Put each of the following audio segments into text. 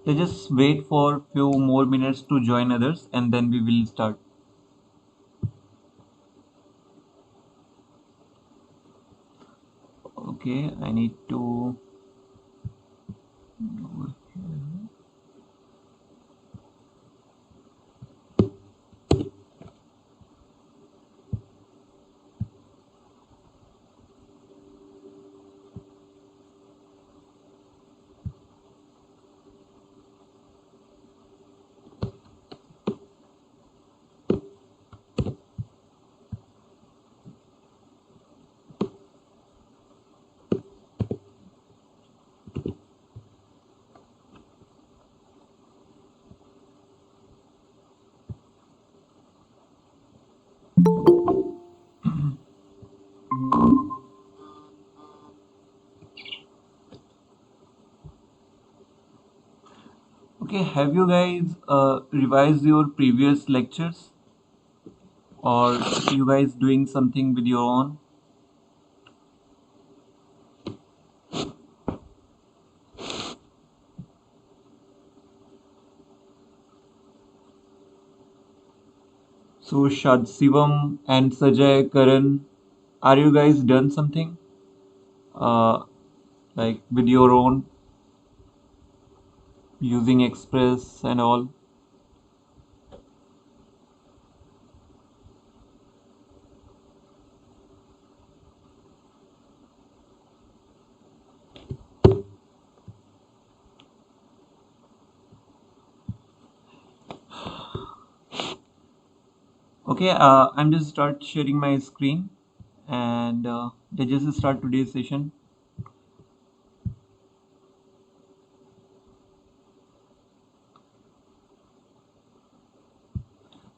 Let's just wait for few more minutes to join others and then we will start. Okay, I need to go here. Okay, have you guys revised your previous lectures or you guys doing something with your own? So Shad Shivam and Sajay Karan, are you guys done something uh, like with your own using Express and all? Okay, I'm just start sharing my screen and let's just start today's session.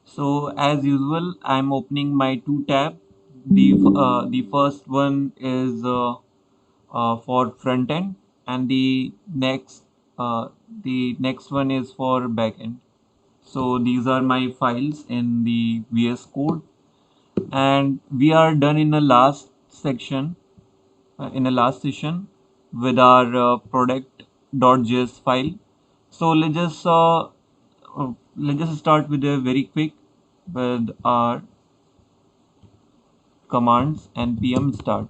So as usual, I'm opening my two tab. The first one is for front end, and the next one is for back end. So these are my files in the VS Code, and we are done in the last section, in the last session with our product.js file. So let's just start with a very quick with our commands npm start.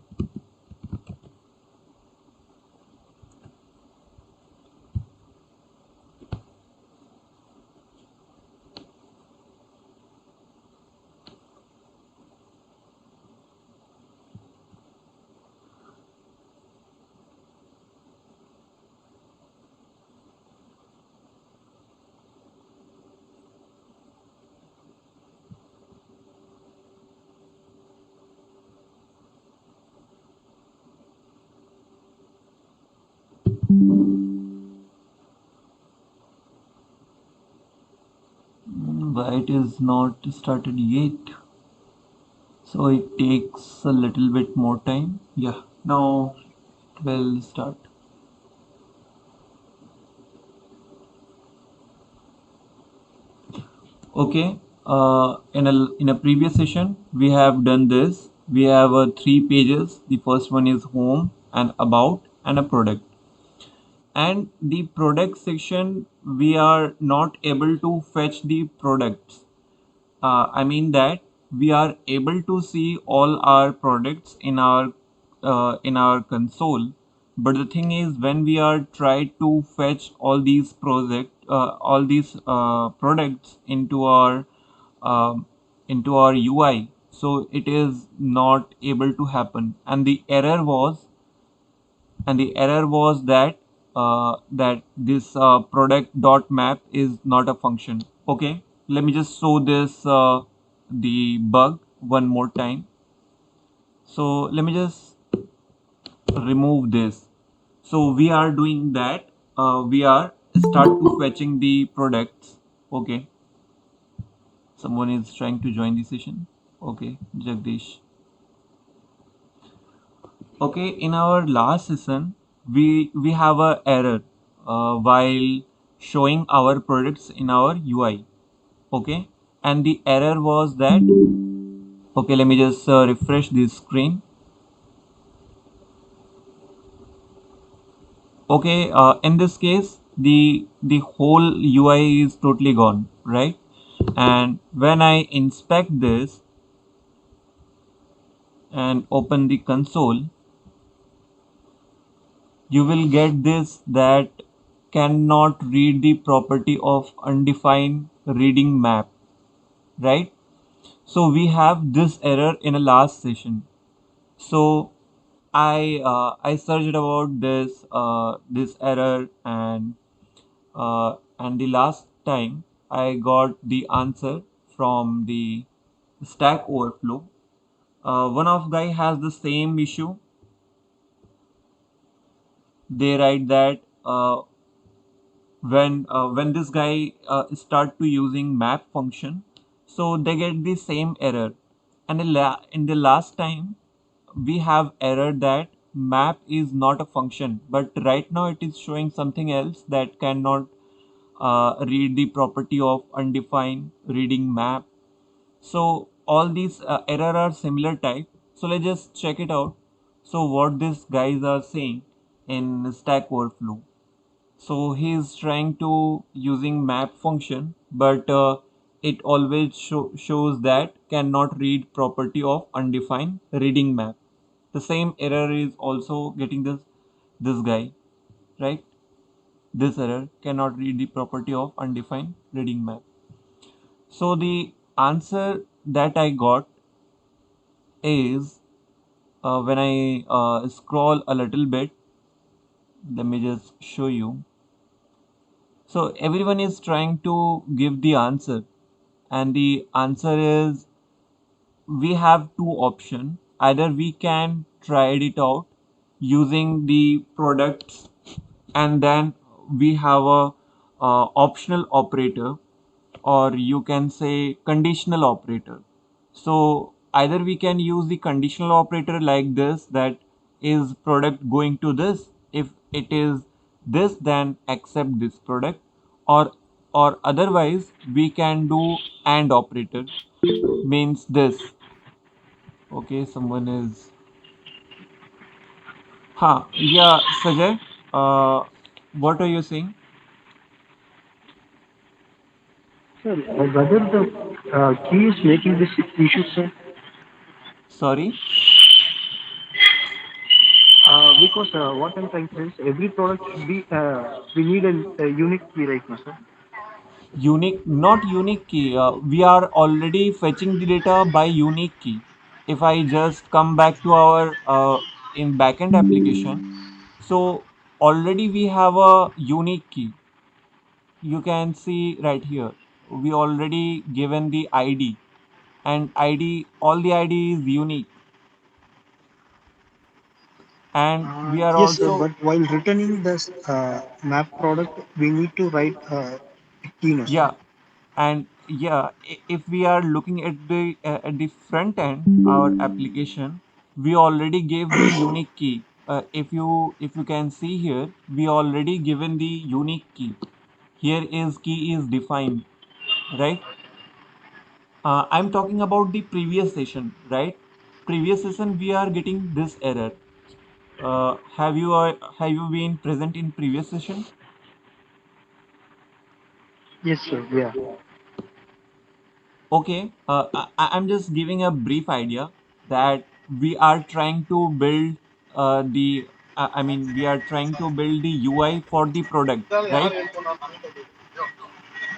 Why it is not started yet? So it takes a little bit more time. Yeah, now it will start. Okay. In a previous session, we have done this. We have three pages. The first one is home and about and a product. And the product section, we are not able to fetch the products. I mean that we are able to see all our products in our console. But the thing is, when we are try to fetch all these products into our UI, so it is not able to happen. And the error was that this product dot map is not a function. Okay, let me just show this the bug one more time. So let me just remove this. So we are doing that. We are start to fetching the products. Okay, someone is trying to join the session. Okay, Jagdish. Okay, in our last session, we have a error while showing our products in our UI. Okay, and the error was that. Okay, let me just refresh this screen. Okay, in this case, the whole UI is totally gone, right? And when I inspect this and open the console, you will get this that cannot read the property of undefined reading map, right? So we have this error in a last session. So I searched about this error, and the last time I got the answer from the Stack Overflow. One of guy has the same issue. They write that when this guy start to using map function, so they get the same error. And in the last time we have error that map is not a function, but right now it is showing something else that cannot read the property of undefined reading map. So all these error are similar type. So let's just check it out. So what these guys are saying in Stack Overflow. So he is trying to using map function, but it always shows that cannot read property of undefined reading map. The same error is also getting this guy, right? This error cannot read the property of undefined reading map. So the answer that I got is when I scroll a little bit, let me just show you. So everyone is trying to give the answer, and the answer is we have two options. Either we can try it out using the products, and then we have a optional operator, or you can say conditional operator. So either we can use the conditional operator like this, that is product going to this, if it is this then accept this product, or otherwise we can do and operator, means this. Okay, someone is, yeah, Sajay, uh what are you saying? Sir, whether the key is making this issue, sir, Sorry. because what I'm trying to say is every product should be, we need a unique key right now, sir. Unique, not unique key. We are already fetching the data by unique key. If I just come back to our in backend application, so already we have a unique key. You can see right here. We already given the ID, and ID, all the ID is unique, and we are Yes, sir, also, but while returning this map product, we need to write a key, no, sir. yeah. And yeah, if we are looking at the front end our application, we already gave the unique key. If you can see here, we already given the unique key. Here is key is defined, right? I'm talking about the previous session, right? Previous session we are getting this error. Have you been present in previous session? Yes, sir. Yeah. Okay, I'm just giving a brief idea that we are trying to build I mean, we are trying to build the UI for the product, right?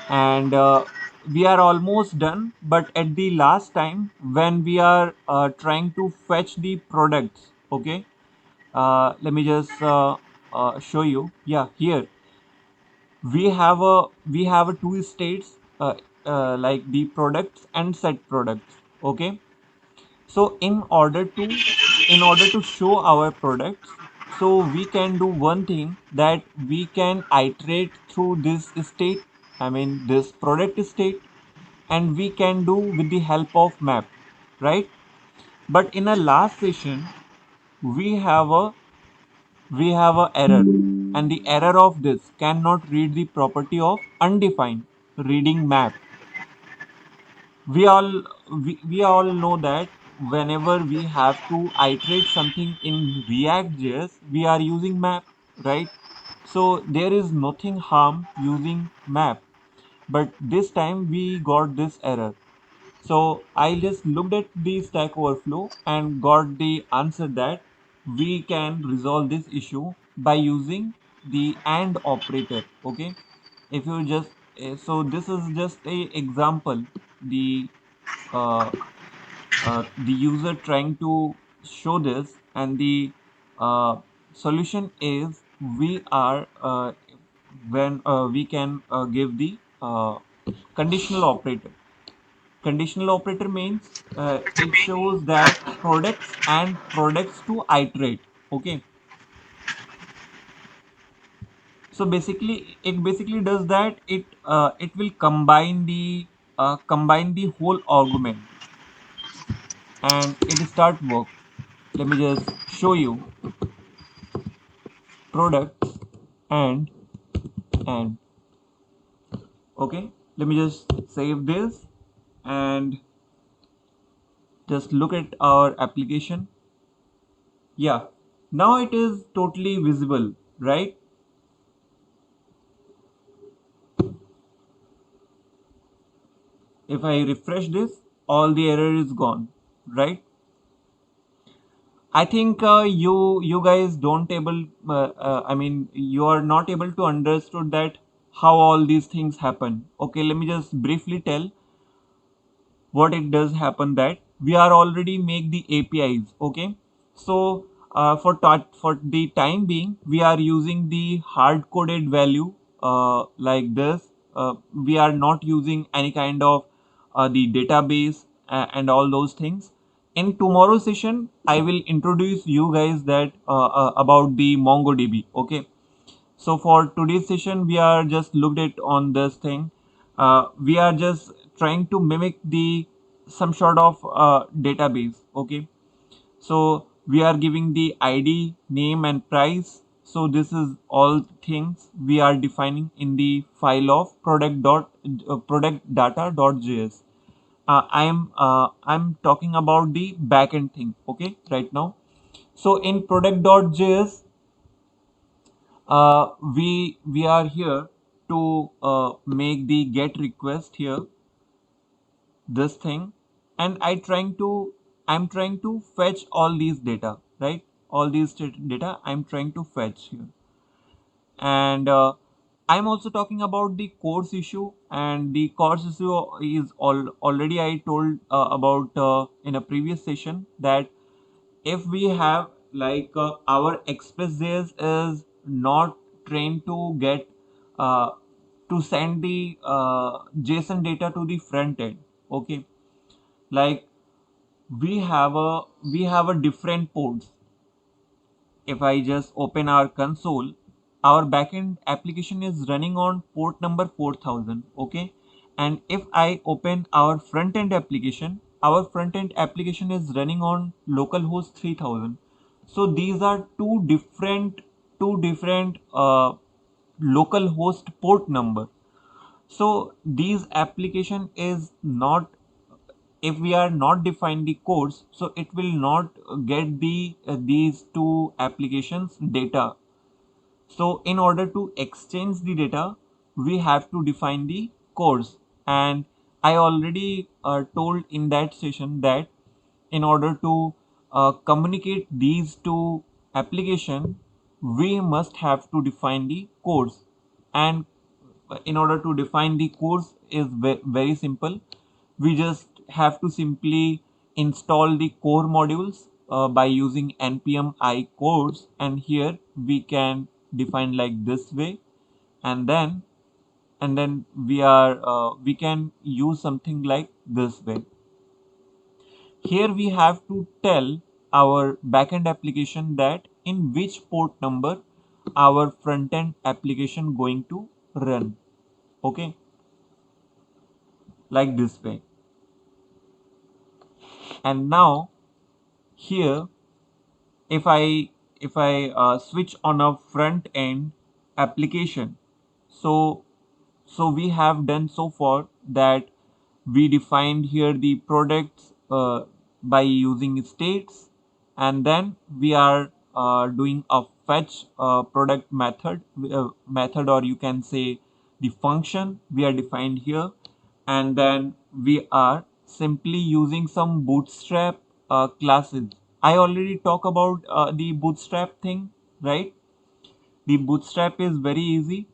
And we are almost done, but at the last time when we are trying to fetch the products, okay, let me just show you. Yeah, here we have a two states, like the products and set products, okay. So in order to show our products, so we can do one thing, that we can iterate through this state, I mean this product state, and we can do with the help of map, right? But in a last session we have a error, and the error of this cannot read the property of undefined reading map. we all we all know that whenever we have to iterate something in React.js, we are using map, right? So there is nothing harm using map, but this time we got this error. So I just looked at the Stack Overflow and got the answer that we can resolve this issue by using the AND operator. Okay, if you just so this is just a example. Uh, the user trying to show this, and the solution is we are when we can give the conditional operator. Conditional operator means it shows that products and products to iterate. Okay, so basically it basically does that. It will combine the whole argument and it start work. Let me just show you products and and okay, let me just save this and just look at our application. Yeah, now it is totally visible, right? If I refresh this, all the error is gone, right? I think you guys don't able I mean you are not able to understood that how all these things happen. Okay, let me just briefly tell what it does happen, that we are already make the APIs. Okay, so for the time being we are using the hard coded value like this. We are not using any kind of the database and all those things. In tomorrow session I will introduce you guys that about the MongoDB. Okay, so for today's session, we are just looked at on this thing. We are just trying to mimic the some sort of database. Okay, so we are giving the ID, name, and price. So this is all things we are defining in the file of product data.js. I'm talking about the backend thing. Okay, right now. So in product.js, we are here to make the get request here, this thing, and I'm trying to fetch all these data, right? All these data I'm trying to fetch here. And I'm also talking about the course issue, and the course issue is already I told about in a previous session, that if we have like our express.js is not trained to get uh, to send the JSON data to the front end. Okay, like we have a different ports. If I just open our console, our backend application is running on port number 4000. Okay, and if I open our front end application, our front end application is running on localhost 3000. So these are two different local host port number. So these application is not, if we are not define the codes, so it will not get the these two applications data. So in order to exchange the data, we have to define the codes. And I already told in that session that in order to communicate these two application, we must have to define the codes. And in order to define the codes is very simple. We just have to simply install the core modules by using npm I codes, and here we can define like this way. And then we can use something like this way. Here we have to tell our backend application that in which port number our front end application going to run. Okay, like this way. And now here, if I switch on a front end application, so we have done so far that we defined here the products by using states, and then we are doing a fetch product method, or you can say the function we are defined here, and then we are simply using some bootstrap classes. I already talk about the bootstrap thing, right? The bootstrap is very easy.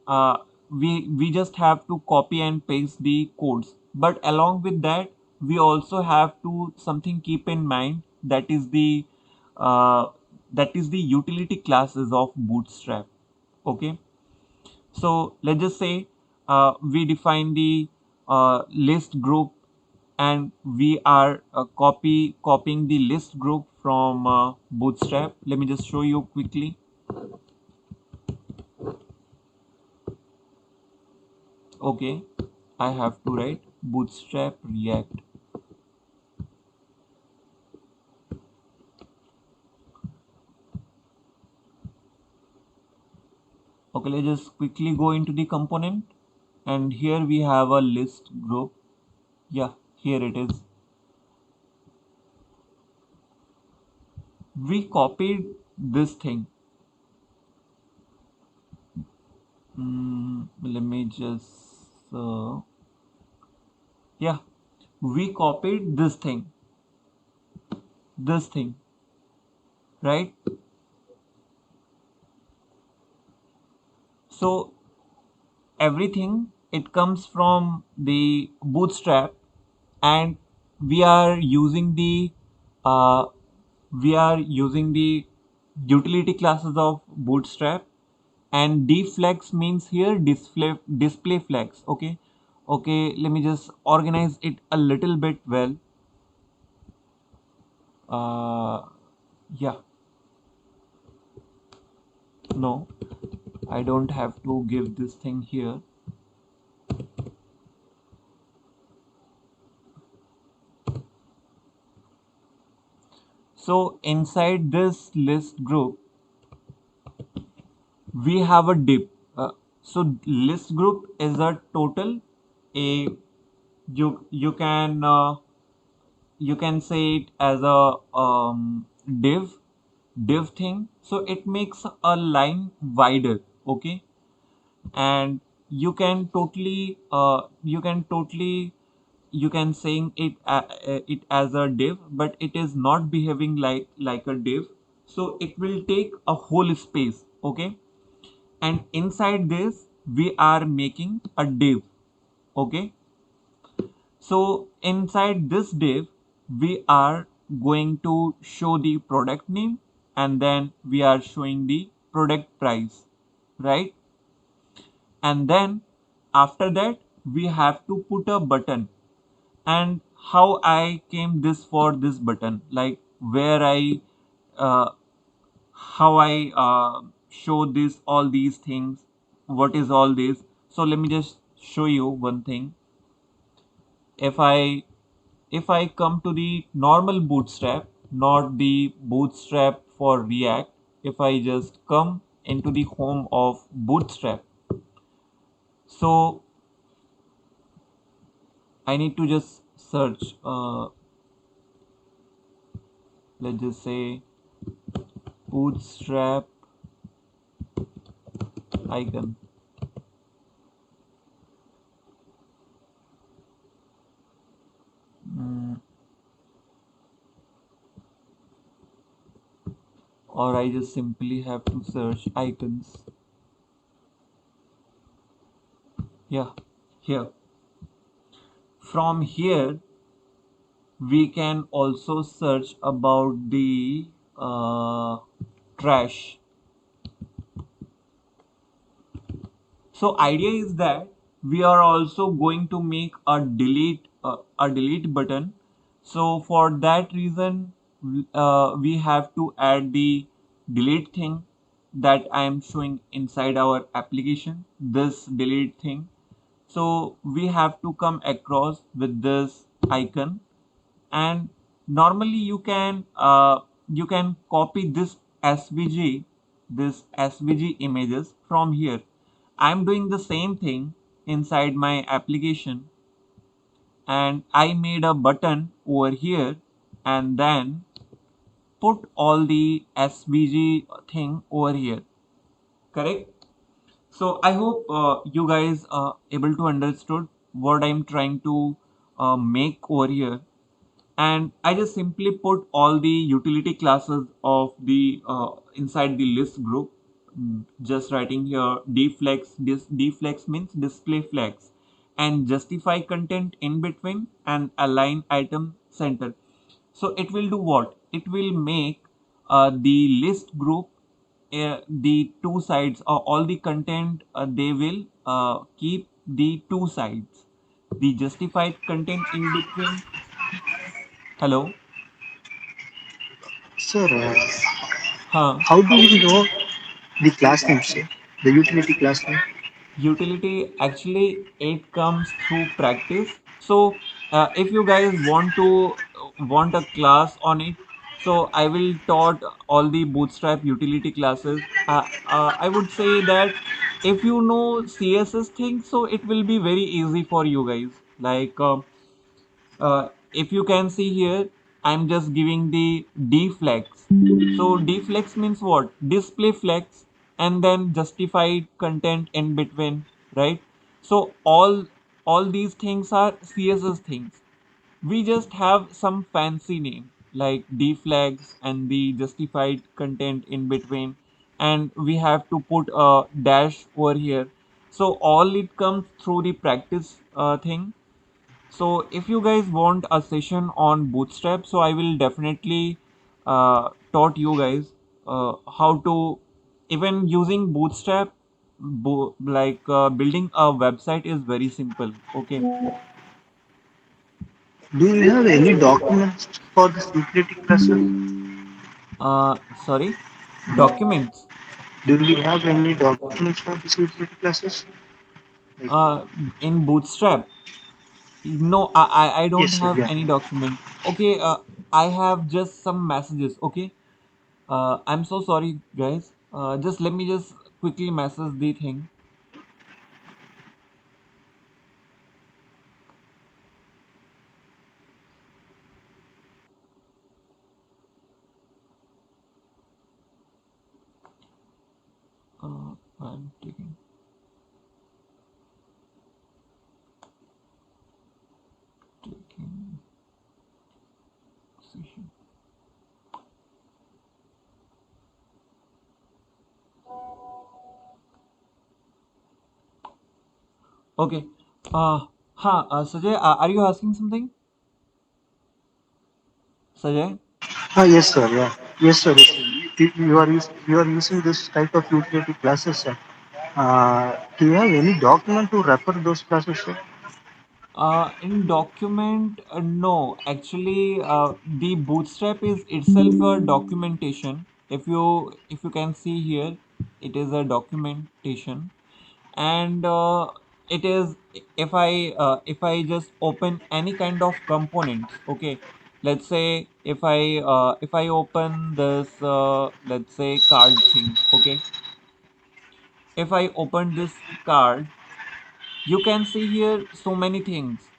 uh, we just have to copy and paste the codes, but along with that we also have to something keep in mind, uh, that is the utility classes of bootstrap. Okay, so let's just say we define the list group, and we are copying the list group from bootstrap. Let me just show you quickly. Okay, I have to write bootstrap react. Okay, let's just quickly go into the component, and here we have a list group. Yeah, here it is. We copied this thing. Let me just yeah, we copied this thing, right? So everything, it comes from the bootstrap, and we are using the uh, utility classes of bootstrap, and dflex means here display flex. Okay, okay, let me just organize it a little bit well. Yeah, no, I don't have to give this thing here. So inside this list group we have a div. So list group is a total, a you can say it as a div thing, so it makes a line wider. Okay, and you can saying it as a div, but it is not behaving like a div, so it will take a whole space. Okay, and inside this we are making a div. Okay, so inside this div we are going to show the product name, and then we are showing the product price, right? And then after that we have to put a button. And how I came this for this button, like where I uh, how I show this all these things, what is all this. So let me just show you one thing. If I if I come to the normal bootstrap, not the bootstrap for react, if I just come into the home of bootstrap, so I need to just search, let's just say bootstrap icon. mm, or I just simply have to search icons. Yeah, here. From here we can also search about the trash. So idea is that we are also going to make a delete button. So for that reason, we have to add the delete thing that I am showing inside our application. This delete thing. So we have to come across with this icon, and normally you can copy this svg images from here. I'm doing the same thing inside my application, and I made a button over here, and then put all the SVG thing over here, correct? So I hope you guys are able to understood what I'm trying to make over here. And I just simply put all the utility classes of the inside the list group. Just writing here deflex. This deflex means display flex, and justify content in between and align item center. So it will do what? It will make the list group the two sides or all the content they will keep the two sides. The justified content in between. Hello. Sir, Huh. how do we know the class name, sir? The utility class name? Utility actually it comes through practice. So if you guys want to want a class on it, so I will taught all the bootstrap utility classes. I would say that if you know CSS things, so it will be very easy for you guys. Like if you can see here, I'm just giving the deflex. So deflex means what? Display flex and then justified content in between, right? So all these things are CSS things. We just have some fancy name like deflex and the justified content in between, and we have to put a dash over here. So all it comes through the practice thing. So if you guys want a session on Bootstrap, so I will definitely taught you guys how to even using Bootstrap, building a website is very simple. Okay. Do you have any documents for this utility class, sir? Sorry. Documents. Do we have any documents for this utility classes? Like, Uh, in Bootstrap. No, I yes, don't sir, have yeah. any document. Okay. I have just some messages. Okay. I'm so sorry, guys. Just let me just quickly message the thing. I'm taking session. Okay. Sajay, are you asking something? Sajay? Ah, yes, sir, yeah. Yes, sir. Yes, sir. You are using this type of utility classes, sir. Do you have any document to refer those classes, sir? In document, no. Actually, the Bootstrap is itself a documentation. If you can see here, it is a documentation, and it is if I just open any kind of components. Okay, let's say if I open this let's say card thing. Okay, if I open this card, you can see here so many things.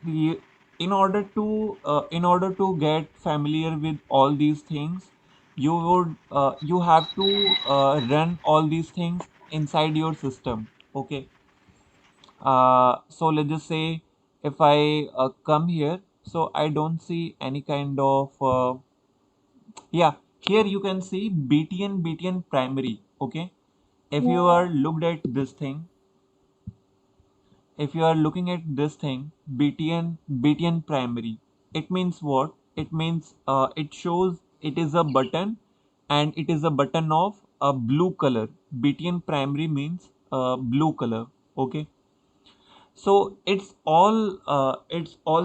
You- in order to get familiar with all these things, you have to run all these things inside your system. Okay. So let's just say if I come here, so I don't see any kind of yeah, here you can see btn primary. Okay, if you are looked at this thing, if you are looking at this thing, btn primary, it means what? It means it shows it is a button, and it is a button of a blue color. Btn primary means blue color. Okay. So it's all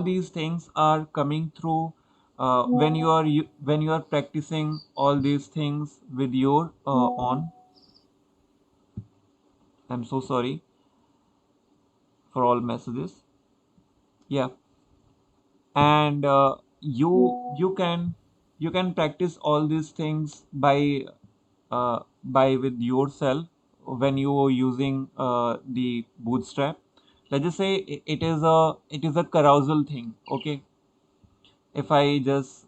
these things are coming through when you are practicing all these things with your on. I'm so sorry for all messages. Yeah. And you can practice all these things by with yourself when you are using the Bootstrap. Let's just say it is a carousel thing. Okay. If I just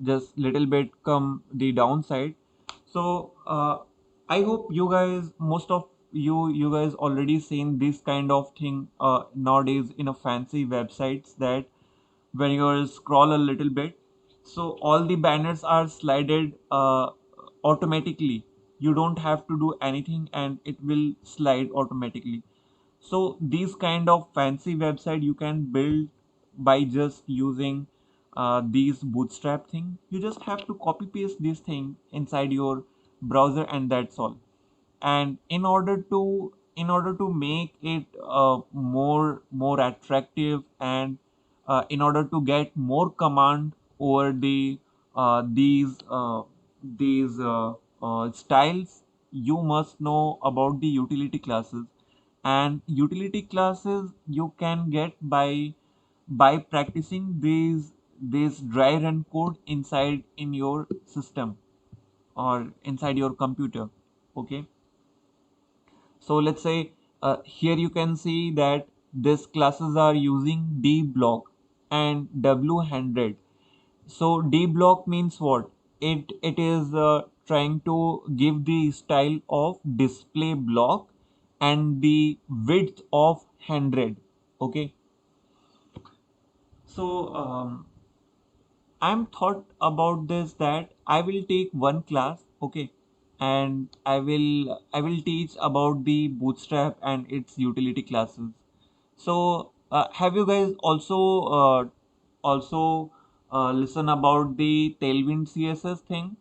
just little bit come the downside. So I hope you guys, most of you guys already seen this kind of thing nowadays in a fancy websites, that when you scroll a little bit, so all the banners are slided automatically. You don't have to do anything and it will slide automatically. So these kind of fancy website you can build by just using these bootstrap thing. You just have to copy paste this thing inside your browser and that's all. And in order to make it more attractive, and in order to get more command over these styles, you must know about the utility classes. And utility classes you can get by practicing these dry run code inside in your system or inside your computer. Okay, so let's say here you can see that these classes are using d block and w100. So d block means what? It is trying to give the style of display block and the width of 100. Okay, so I'm thought about this that I will take one class, okay, and I will teach about the Bootstrap and its utility classes. So have you guys also listen about the Tailwind CSS thing?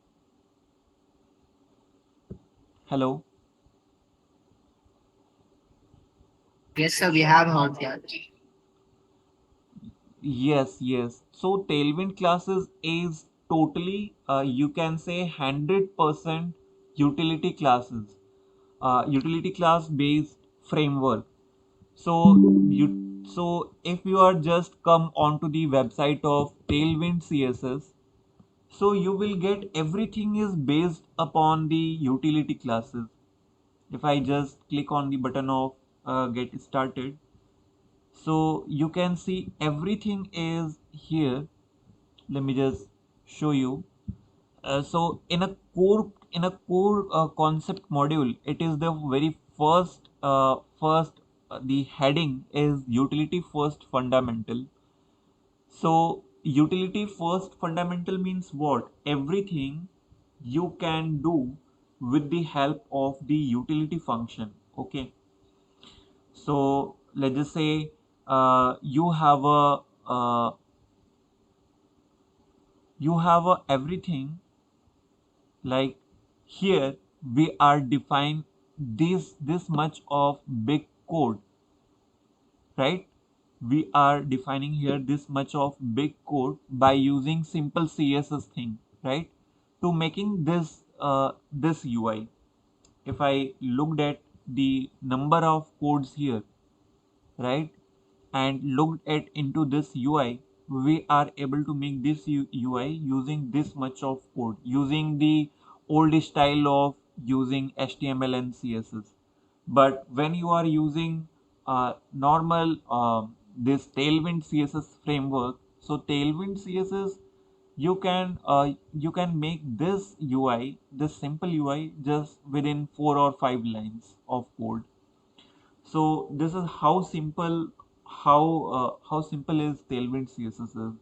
Hello. Yes, sir, we have heard that. Yes, yes. So Tailwind classes is totally you can say 100% utility classes, utility class based framework. So if you are just come onto the website of Tailwind CSS, so you will get everything is based upon the utility classes. If I just click on the button of get started, so you can see everything is here. Let me just show you. So in a core concept module, it is the very first the heading is utility first fundamental. So utility first fundamental means what? Everything you can do with the help of the utility function. Okay. So let's just say uh, you have a everything, like here we are define this much of big code, right? We are defining here this much of big code by using simple css thing, right, to making this ui. If I looked at the number of codes here, right, and looked at into this UI, we are able to make this UI using this much of code, using the old style of using HTML and CSS. But when you are using normal this Tailwind CSS framework, so Tailwind CSS you can make this UI, this simple UI, just within 4 or 5 lines of code. So this is how simple is Tailwind CSS is.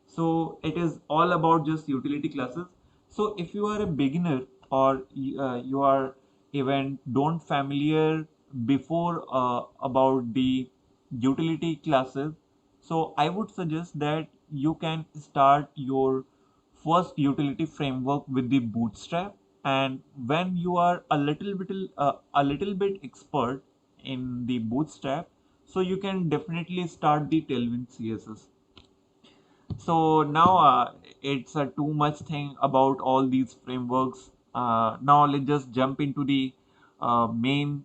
So it is all about just utility classes. So if you are a beginner, or you are even don't familiar before about the utility classes, so I would suggest that you can start your first utility framework with the Bootstrap. And when you are a little bit expert in the Bootstrap, so you can definitely start the Tailwind CSS. So now it's a too much thing about all these frameworks. Now let's just jump into the main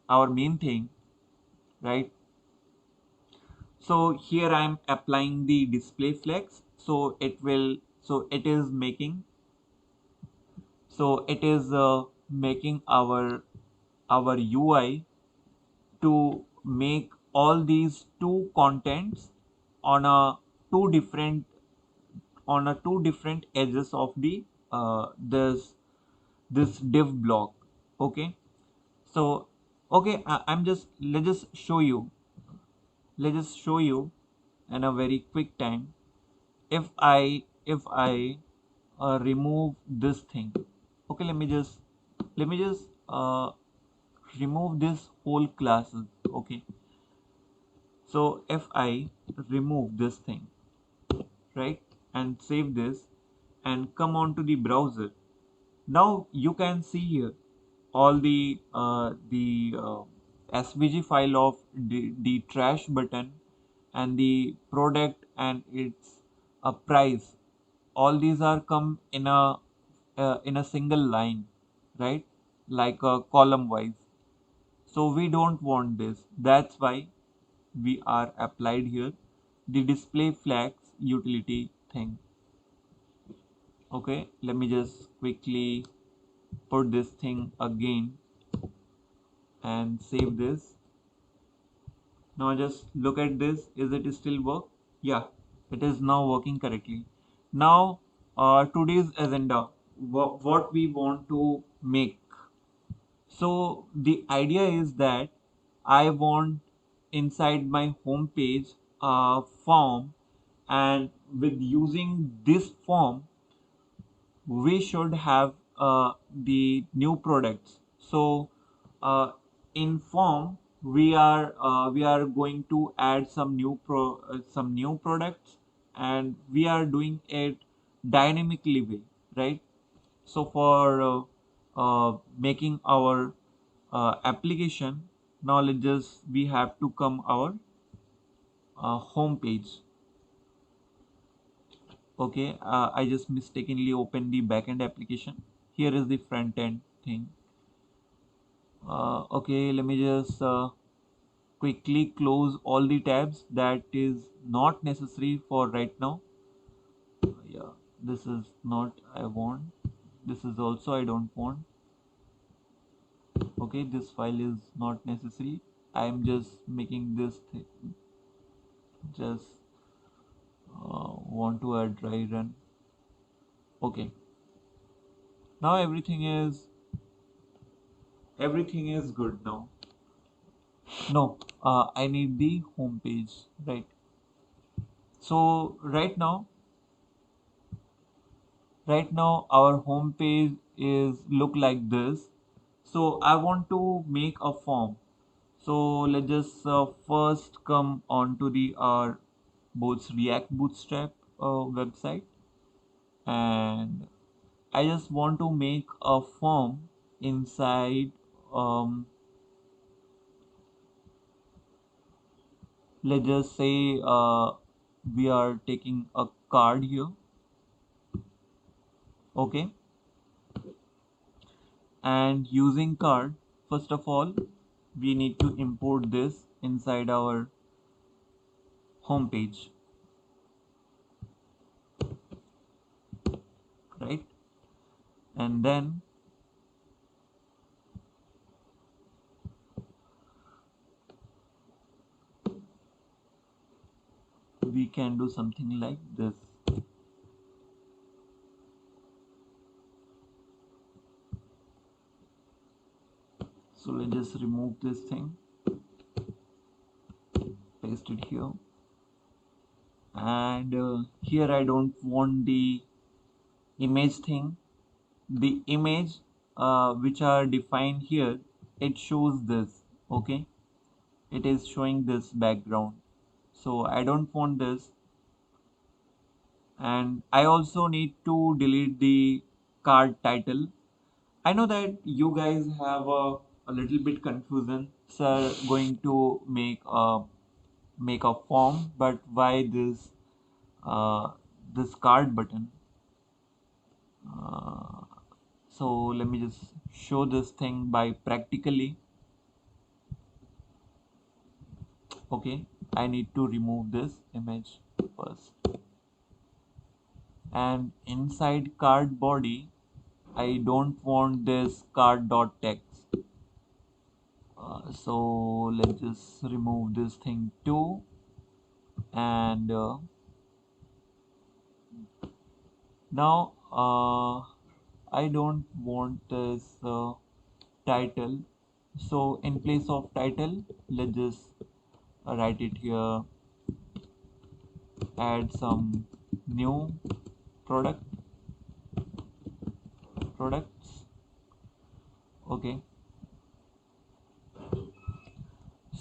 our main thing, right? So here I'm applying the display flex. So it is making our UI to make all these two contents on a two different on a two different edges of the this div block. Okay, so okay, I'm just let's just show you in a very quick time. If I remove this thing, okay, let me just remove this whole classes. Okay, so if I remove this thing, right, and save this and come on to the browser, now you can see here all the svg file of the trash button and the product and its price. All these are come in a single line, right, like a column wise. So we don't want this. That's why we are applied here the display flags utility thing. Okay, let me just quickly put this thing again and save this. Now just look at this. Is it still work? Yeah, it is now working correctly. Now today's agenda, what we want to make. So the idea is that I want inside my home page a form, and with using this form we should have the new products. So in form we are going to add some new products, and we are doing it dynamically way, right? So for making our application, now let's just we have to come our home page. Okay, I just mistakenly opened the backend application. Here is the front end thing. Okay, let me just quickly close all the tabs that is not necessary for right now. Yeah, this is not I want. This is also I don't want. Okay, this file is not necessary. I am just making this thing. Just want to add dry run. Okay, now everything is good now. No, I need the home page, right? So right now our home page is look like this. So I want to make a form. So let's just first come on to the our React Bootstrap website, and I just want to make a form inside. Um, let's just say we are taking a card here. Okay, and using card, first of all we need to import this inside our home page, right? And then we can do something like this. So let's just remove this thing, paste it here, and here I don't want the image thing. The image which are defined here, it shows this. Okay, it is showing this background, so I don't want this. And I also need to delete the card title. I know that you guys have a little bit confusion, sir, going to make a form, but why uh, this card button? Uh, so let me just show this thing by practically. Okay, I need to remove this image first, and inside card body, I don't want this card dot text. So let's just remove this thing too, and Now I don't want this title, so in place of title let's just write it here, add some new product products. Okay,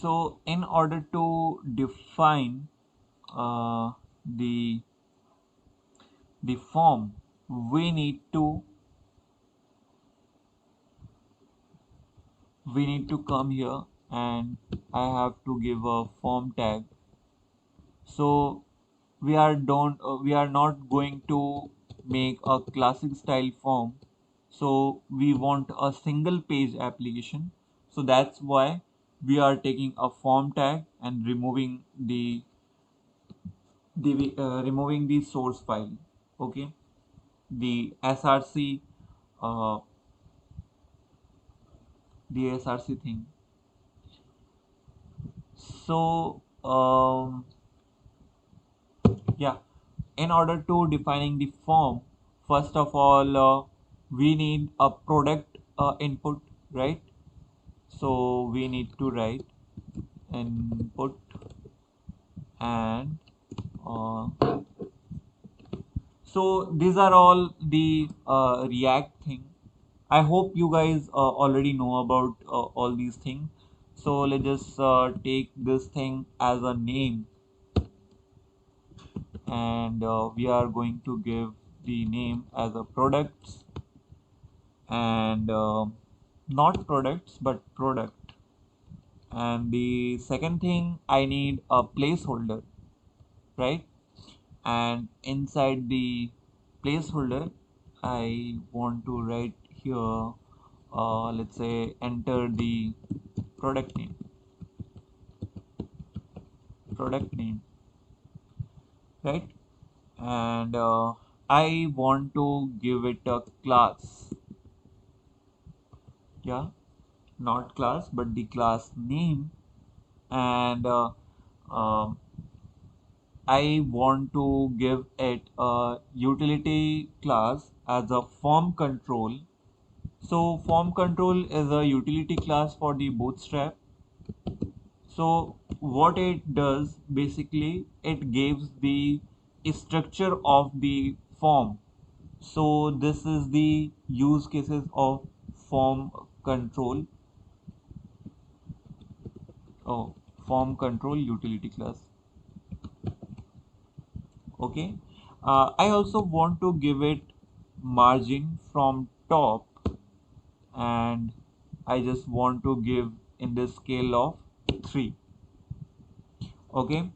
so in order to define uh, the the form, we need to come here, and I have to give a form tag. So we are not going to make a classic style form, so we want a single page application. So that's why we are taking a form tag and removing the source file. Okay, the src uh, the src thing. So yeah, in order to defining the form, first of all we need a product input, right? So we need to write input, and uh, so these are all the react thing. I hope you guys already know about all these things. So let's just take this thing as a name, and we are going to give the name as a products, and not products but product. And the second thing, I need a placeholder, right? And inside the placeholder I want to write here, let's say enter the product name, product name, right? And I want to give it a class. Yeah, not class but the class name. And um, I want to give it a utility class as a form control. So form control is a utility class for the Bootstrap. So what it does basically, it gives the structure of the form. So this is the use cases of form control. Oh, form control utility class. Okay. I also want to give it margin from top, and I just want to give in the scale of 3. Okay,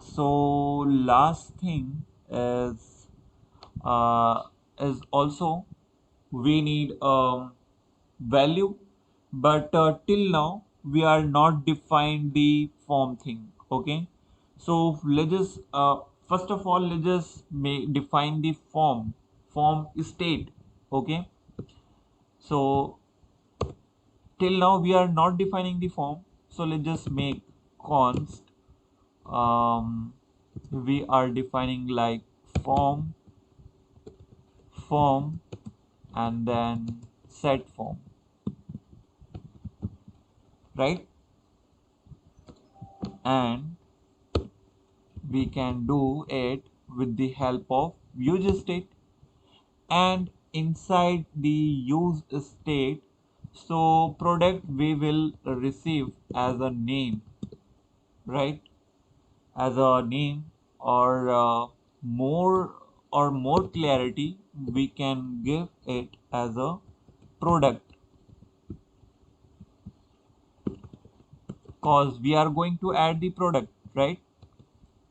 so last thing uh, is also we need value, but till now we are not defined the form thing. Okay, so let's just first of all let's just define the form state. Okay, so till now we are not defining the form, so let's just make const um, we are defining like form form and then set form, right? And we can do it with the help of use state. And inside the use state, so product we will receive as a name, right? As a name, or more clarity, we can give it as a product, cause we are going to add the product, right?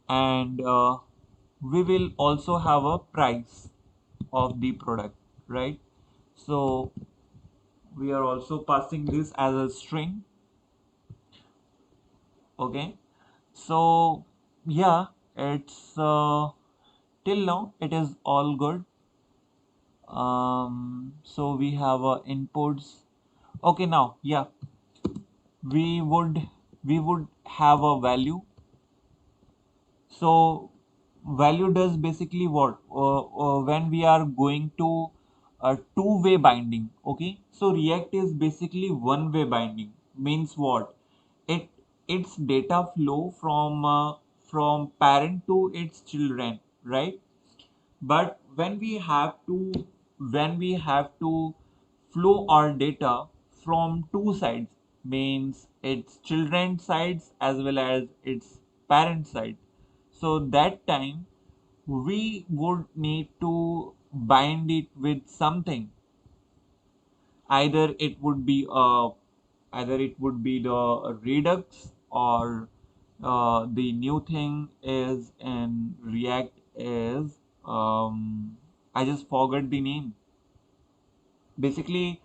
And we will also have a price of the product, right? So we are also passing this as a string. Okay, so yeah, it's till now it is all good. So we have inputs. Okay, now yeah, we would have a value. So value does basically what, when we are going to a two-way binding. Okay, so React is basically one-way binding. Means what? it its data flow from parent to its children, right? But when we have to flow our data from two sides, means its children sides as well as its parent side, so that time we would need to bind it with something. Either it would be the Redux, or the new thing is in React is, I just forgot the name. Basically,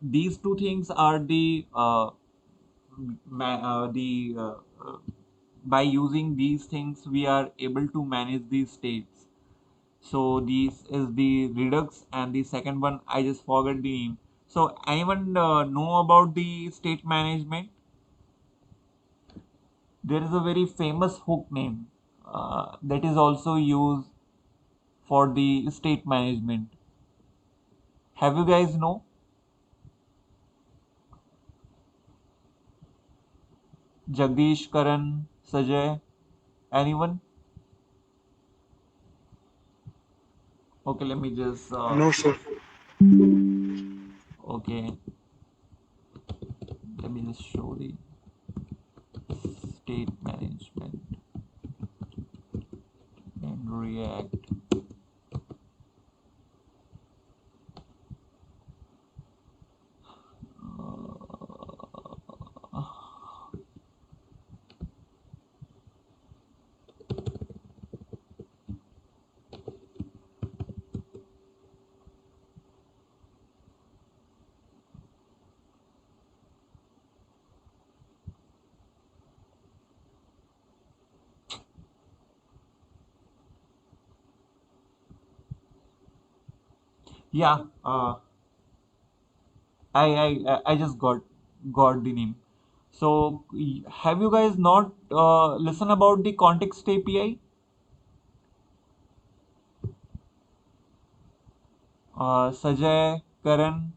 these two things are uh, by using these things we are able to manage these states. So this is the Redux, and the second one I just forgot the name. So anyone know about the state management? There is a very famous hook name that is also used for the state management. Have you guys know? Jagdish, Karan, Sajay, anyone? Okay, let me just No, sir. okay, let me just show the state management in React. Yeah, I just got the name. So have you guys not listen about the context API? Sajay, Karan,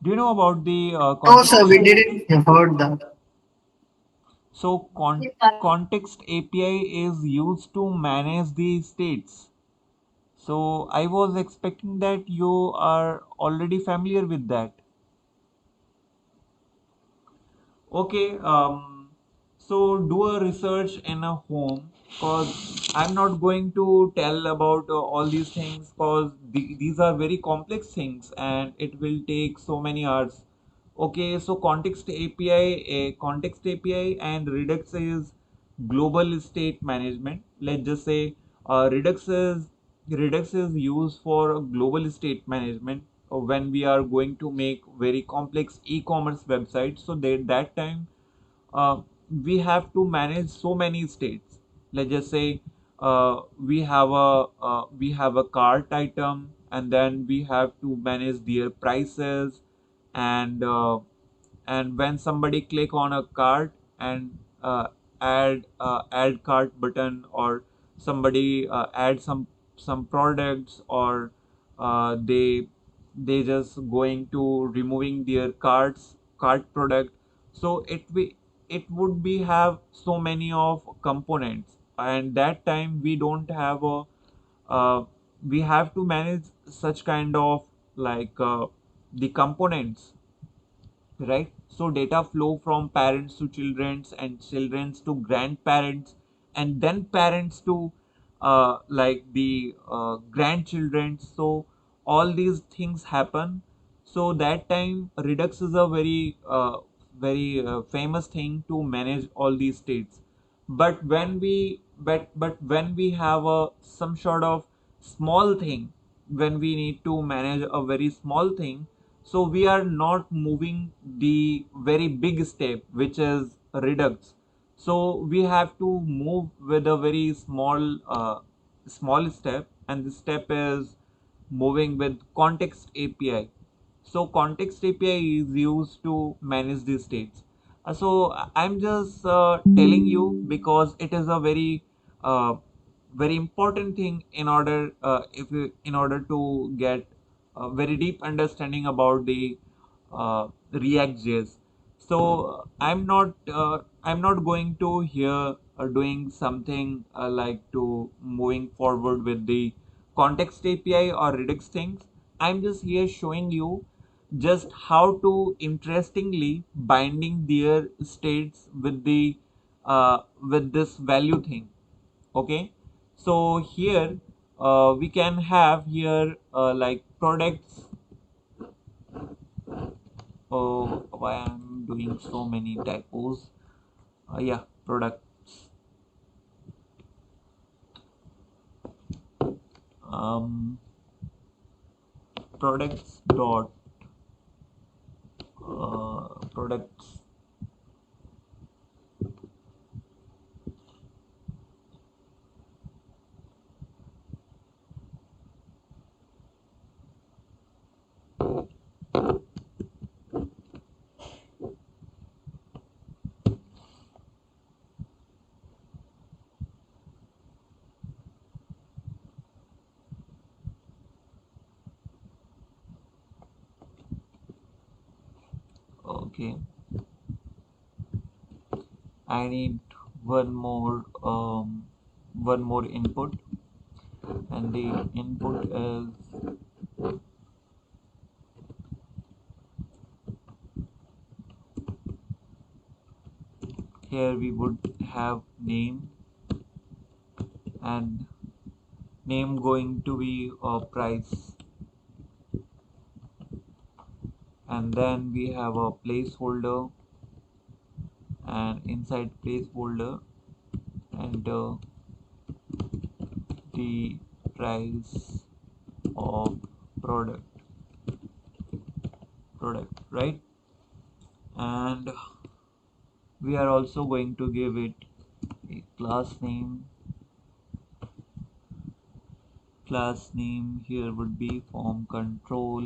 do you know about the No, sir, context we API? didn't heard that. So context API is used to manage the states. So I was expecting that you are already familiar with that. Okay, so do a research in a home, because I'm not going to tell about all these things, because these are very complex things and it will take so many hours. Okay, so context API and Redux is global state management. Let's just say Redux is used for global state management when we are going to make very complex e-commerce websites. So that time uh, we have to manage so many states. Let's just say we have a cart item, and then we have to manage their prices, and when somebody click on a cart and add cart button, or somebody add some products, or they just going to removing their cart product. So it would be have so many of components, and that time we don't have a we have to manage such kind of like the components, right? So data flow from parents to childrens, and childrens to grandparents, and then parents to like the grandchildren. So all these things happen. So that time Redux is a very famous thing to manage all these states. But when we have a some sort of small thing, when we need to manage a very small thing, so we are not moving the very big step, which is Redux. So we have to move with a very small step, and the step is moving with context API. So context API is used to manage these states. I'm just telling you because it is a uh, very important thing in order if you in order to get a very deep understanding about the React.js. So I'm not going to here doing something like to moving forward with the context API or Redux things. I'm just here showing you just how to interestingly binding their states with this value thing. Okay, so here we can have here like products. Oh, why I'm doing so many typos? Yeah, products. um Products dot products. Okay, I need one more one more input, and the input is here we would have name, and name going to be a price, and then we have a placeholder, and inside placeholder enter the price of product right, and we are also going to give it a class name here would be form control,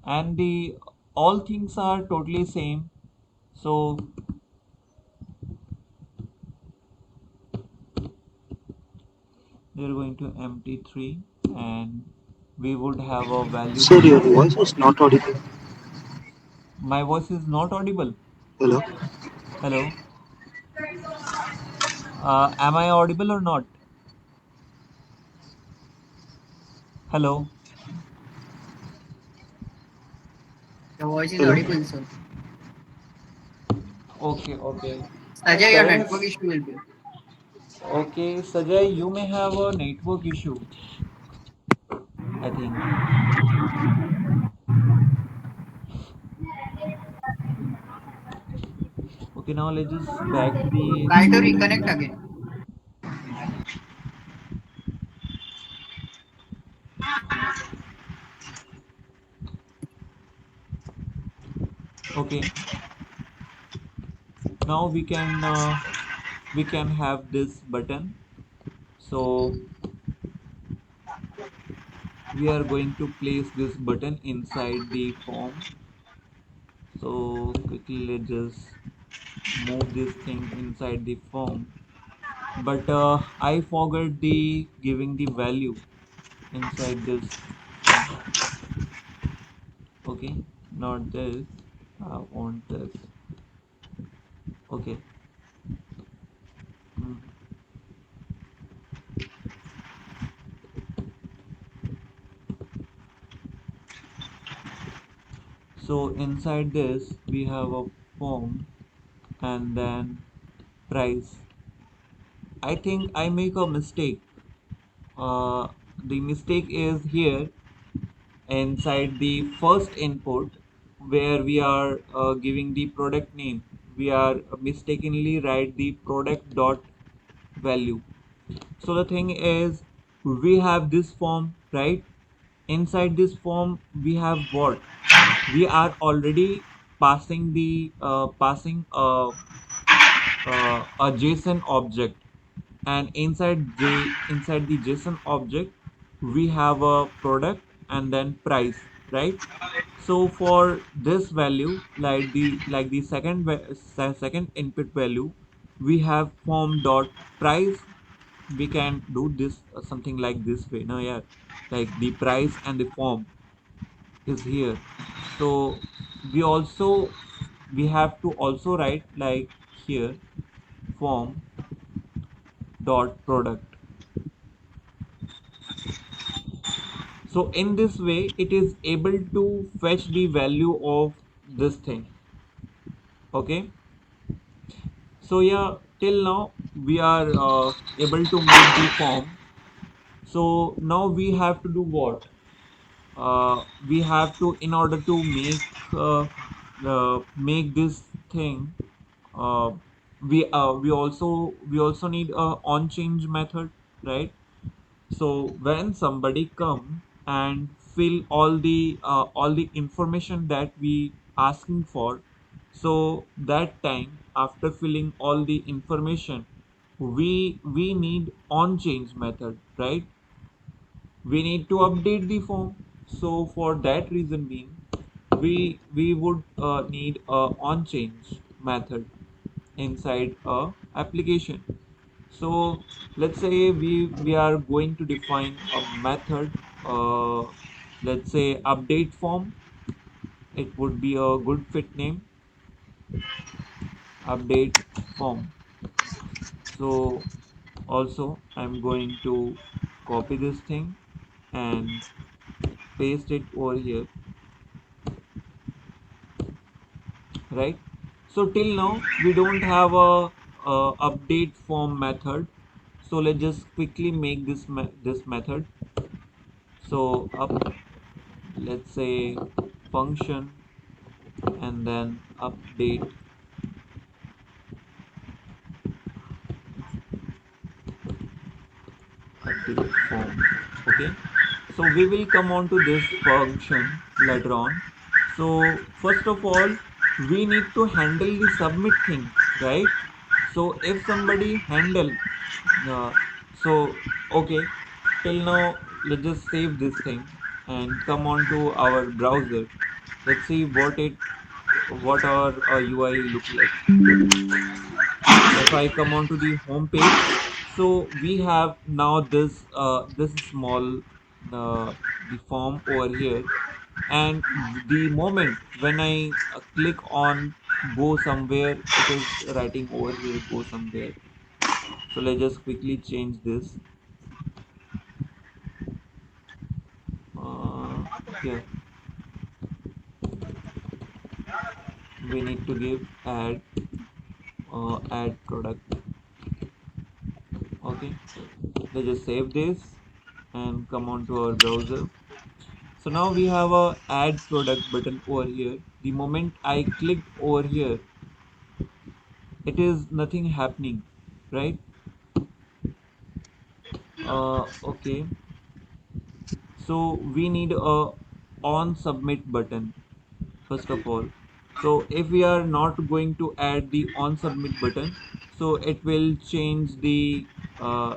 and the all things are totally same. So we are going to empty 3, and we would have a value Sir, your name. voice is not audible. My voice is not audible. Hello. Hello, am I audible or not? Hello. The voice is Hello. audible, sir. Okay, okay. Sajay, your network Correct. issue will be. Okay, Sajay, you may have a network issue, I think. Okay, now let's just back the Try to screen. reconnect again. Okay, now we can have this button. So we are going to place this button inside the form. So quickly let's just move this thing inside the form. But I forgot the giving the value inside this thing. Okay, not this. I want this. Okay. Mm. So inside this we have a form, and then price. I think I make a mistake. The mistake is here inside the first input where we are giving the product name. We are mistakenly write the product dot value. So the thing is, we have this form, right? Inside this form we have what? We are already passing the passing a JSON object, and inside the JSON object we have a product and then price, right? So for this value, like the second input value, we have form dot price. We can do this something like this way. Now, yeah, like the price and the form is here. So we have to also write like here form dot product. So in this way, it is able to fetch the value of this thing. Okay. So yeah, till now we are able to make the form. So now we have to do what? We have to, in order to make this thing, uh, we also need a on change method, right? So when somebody come and fill all the information that we asking for, so that time after filling all the information, we need on change method, right? We need to update the form. So for that reason being, we would need a on change method inside a application. So let's say we are going to define a method, uh, let's say update form. It would be a good fit name, update form. So also I'm going to copy this thing and paste it over here, right? So till now we don't have a update form method. So let's just quickly make this method. So up, let's say function, and then update form. Okay, so we will come on to this function later on. So first of all, we need to handle the submit thing, right? So if somebody handle, uh, so okay, till now let's just save this thing and come on to our browser. Let's see what our UI look like. If I come on to the home page, so we have now this small the form over here, and the moment when I click on go somewhere, it is writing over here go somewhere. So let's just quickly change this. Here we need to give add product. Okay, let's just save this and come on to our browser. So now we have a add product button over here. The moment I clicked over here, it is nothing happening, right? Okay. So we need a on submit button first of all. So if we are not going to add the on submit button, so uh,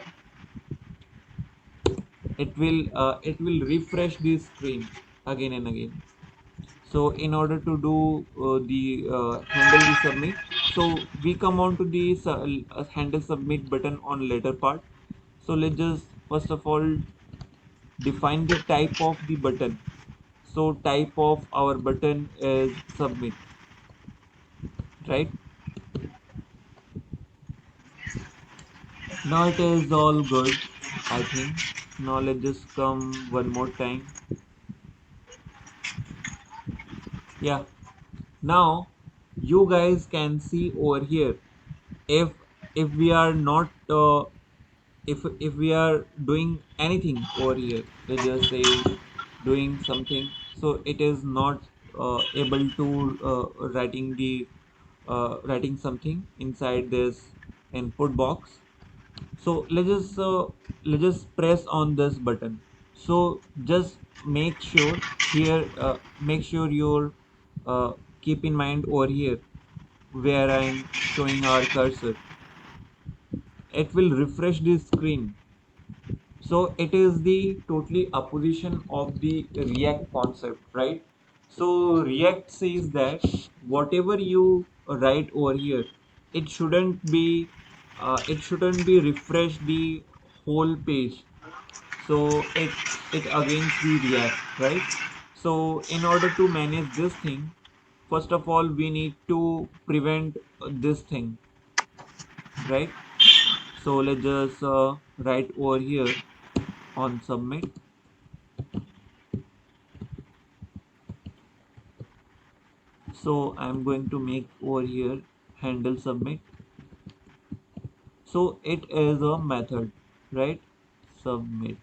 it will refresh the screen again and again. So in order to do the handle the submit, so we come on to the handle submit button on later part. So let's just first of all define the type of the button. So type of our button is submit, right? Now it is all good, I think. Now let's just come one more time. Yeah, now you guys can see over here, if we are not if we are doing anything over here, let's just say doing something, so it is not able to writing something inside this input box. So let's just press on this button. So just make sure here, make sure you're uh, keep in mind over here where I'm showing our cursor. It will refresh the screen. So it is the totally opposition of the React concept, right? So React says that whatever you write over here, it shouldn't be refresh the whole page. So it against the React, right? So in order to manage this thing, first of all we need to prevent this thing, right? So let's just write over here on submit. So I'm going to make over here handle submit. So it is a method, right? Submit.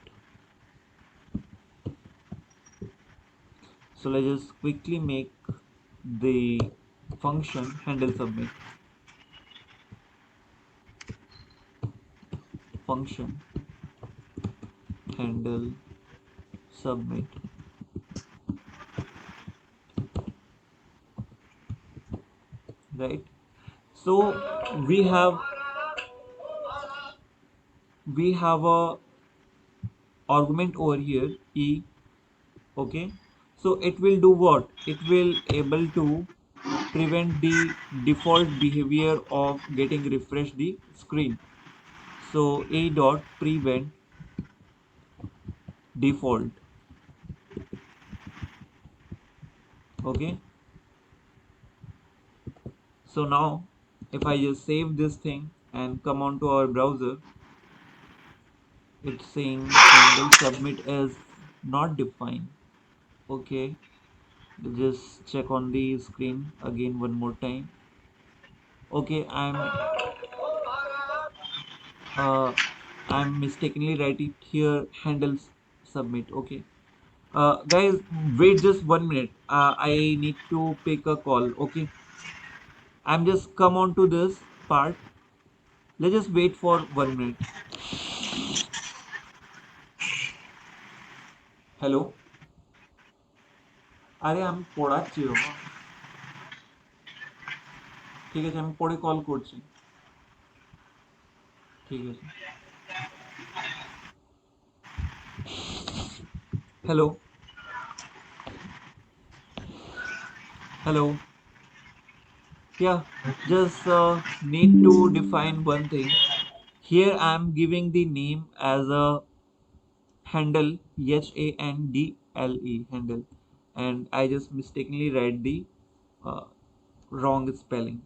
So let's just quickly make the function handle submit. Function handle submit, right? So we have a argument over here e. Okay, so it will do what? It will able to prevent the default behavior of getting refresh the screen. So a dot prevent default. Okay, so now if I just save this thing and come on to our browser, it's saying handle submit is not defined. Okay, just check on the screen again one more time. Okay, uh, I'm mistakenly writing here handles submit. Okay, guys, wait just 1 minute. I need to pick a call. Okay, I'm just come on to this part. Let's just wait for 1 minute. Hello, আরে আমি পড়াচ্ছি বাবা। ঠিক আছে, আমি পরে call করছি। ঠিক আছে। Hello, hello. Yeah, just need to define one thing. Here I am giving the name as a handle, HANDLE, handle, and I just mistakenly write the uh, wrong spelling.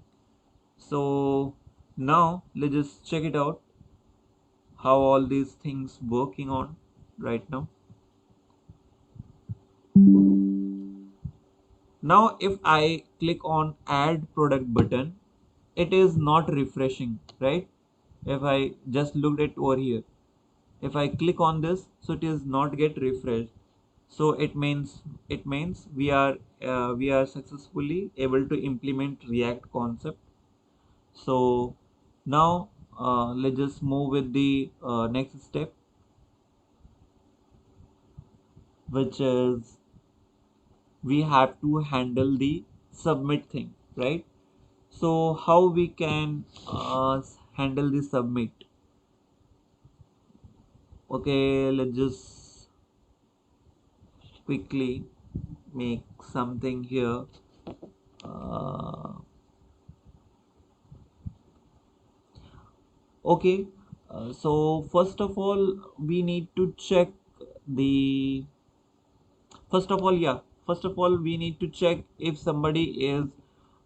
So now let's just check it out how all these things working on right now. Now if I click on add product button, it is not refreshing, right? If I just looked at over here, if I click on this, so it is not get refreshed. So it means we are successfully able to implement React concept. So now let's just move with the next step, which is we have to handle the submit thing, right? So how we can handle the submit? Okay, let's just quickly make something here. uh, okay, so first of all we need to check the first of all yeah first of all we need to check if somebody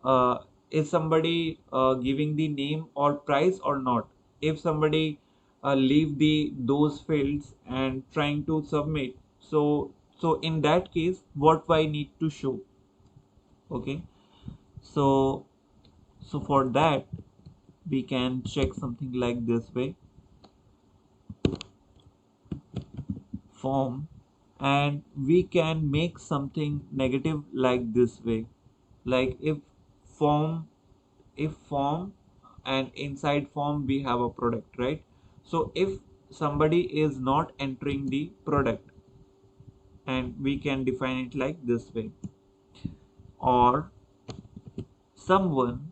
uh, giving the name or price or not. If somebody leave the those fields and trying to submit, so in that case what I need to show. Okay, so for that we can check something like this way, form, and we can make something negative like this way, like form if form and inside form we have a product, right? So if somebody is not entering the product, and we can define it like this way, or someone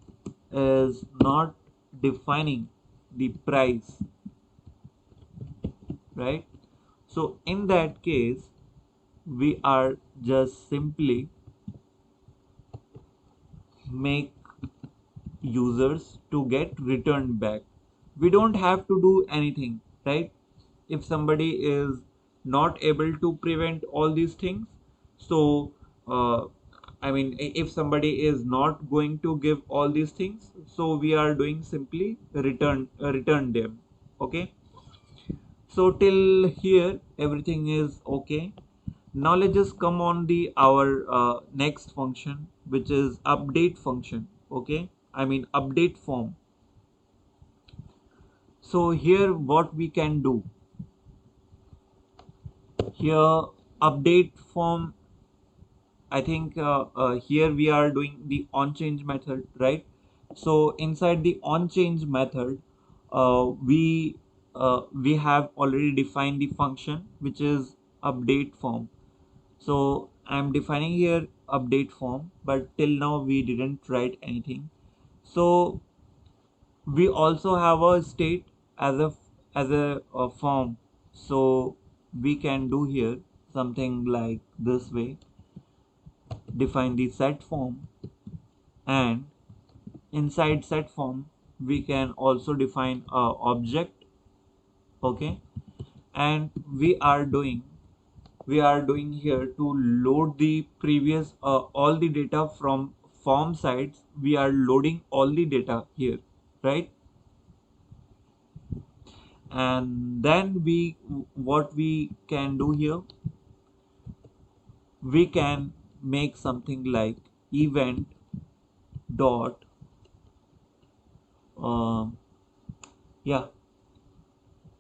is not defining the price, right? So in that case we are just simply make users to get returned back. We don't have to do anything, right? If somebody is not able to prevent all these things, so uh, if somebody is not going to give all these things, so we are doing simply return them. Okay, so till here everything is okay. Now let's just come on the our next function, which is update function. Okay, update form. So here what we can do here, update form. I think here we are doing the on change method, right? So inside the on change method, we have already defined the function which is update form. So I'm defining here update form, but till now we didn't write anything. So we also have a state as a form. So we can do here something like this way: define the set form, and inside set form we can also define a object. Okay, and we are doing here to load the previous all the data from form sides. We are loading all the data here, right? And then what we can do here, we can make something like event dot um yeah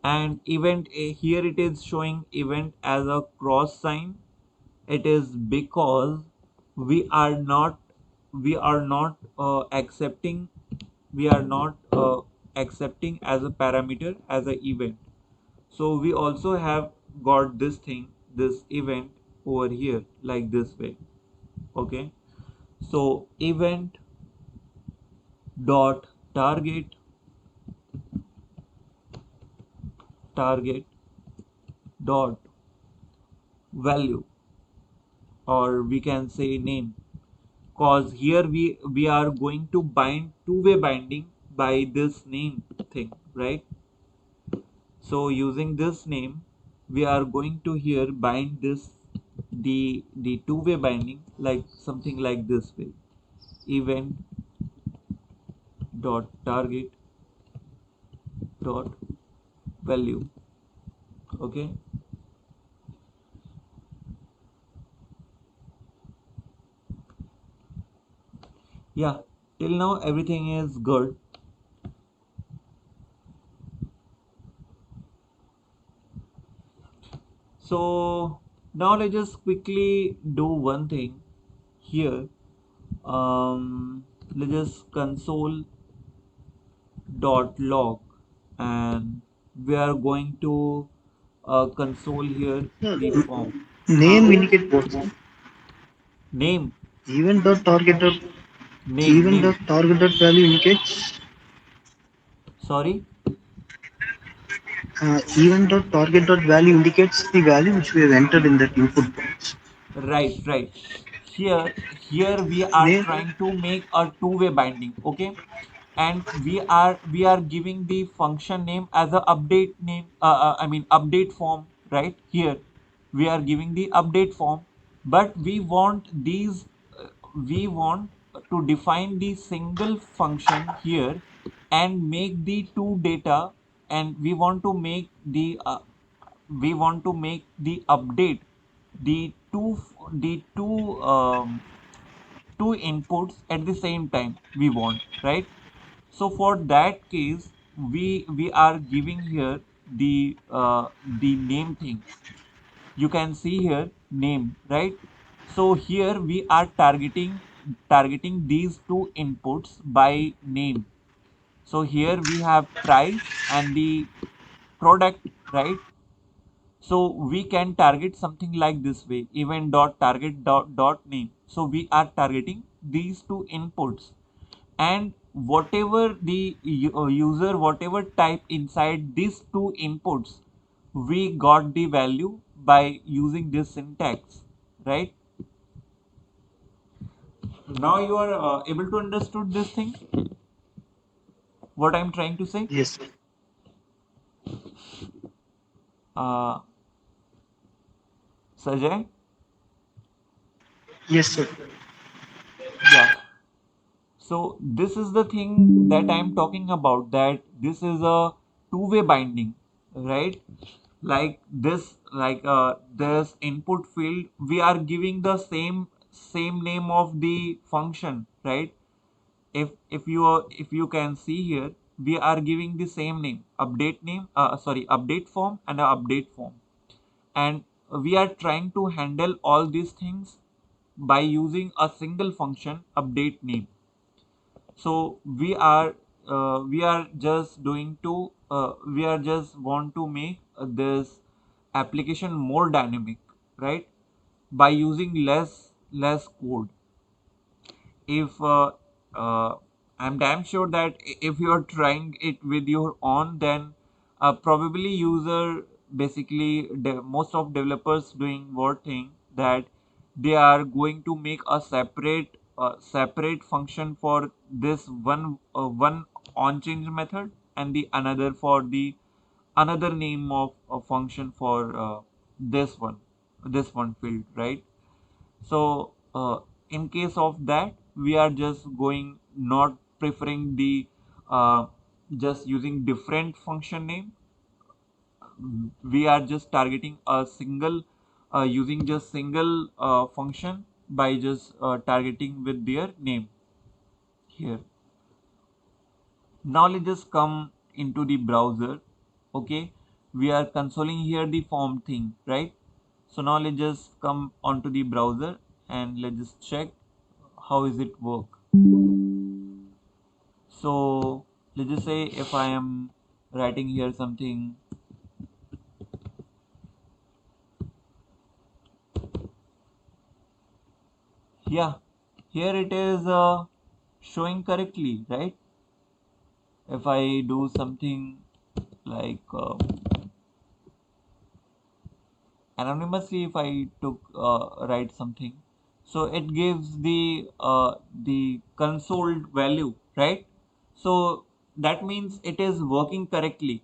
and event here it is showing event as a cross sign. It is because we are not accepting, we are not accepting as a parameter as a event. So we also have got this thing, this event over here like this way. Okay, so event dot target dot value, or we can say name, cause here we are going to bind two-way binding by this name thing, right? So using this name we are going to here bind this, the two-way binding, like something like this way: event dot target dot value. Okay, yeah, till now everything is good. So now let's just quickly do one thing here. Let's just console dot log, and we are going to console here the form. Name indicate what, sir? Name, Event dot target dot event name. dot target dot value indicates Sorry. event dot target dot value indicates the value which we have entered in that input box. Right, right. Here we are Name trying to make a two-way binding, okay? And we are giving the function name as a update name, update form, right? Here we are giving the update form, but we want to define the single function here and make the two data, and we want to make the update, the two inputs at the same time we want, right? So for that case we are giving here the name things. You can see here name, right? So here we are targeting these two inputs by name. So here we have price and the product, right? So we can target something like this way: event dot target dot name. So we are targeting these two inputs, and whatever the user whatever type inside these two inputs, we got the value by using this syntax, right? Now you are able to understood this thing, what I'm trying to say. Yes, uh, Sajay. yes, sir. Yeah, so this is the thing that I'm talking about, that this is a two-way binding, right? Like this, this input field, we are giving the same name of the function, right? If you can see here, we are giving the same name, update name, sorry, update form and a update form, and we are trying to handle all these things by using a single function, update name. So we are just doing to we are just want to make this application more dynamic, right? By using less code. If I'm damn sure that if you are trying it with your own, then probably user, basically most of developers doing what thing, that they are going to make a separate function for this one on change method, and the another for the another name of a function for this one field, right? So in case of that, we are just going, not preferring the just using different function name. We are just targeting a single, using just single function by just targeting with their name here. Now let's just come into the browser. Okay, we are consoling here the form thing, right? So now let's just come onto the browser and let's just check how is it work. So let's just say if I am writing here something, yeah, here it is showing correctly, right? If I do something like anonymously, if I took write something, so it gives the console value, right? So that means it is working correctly.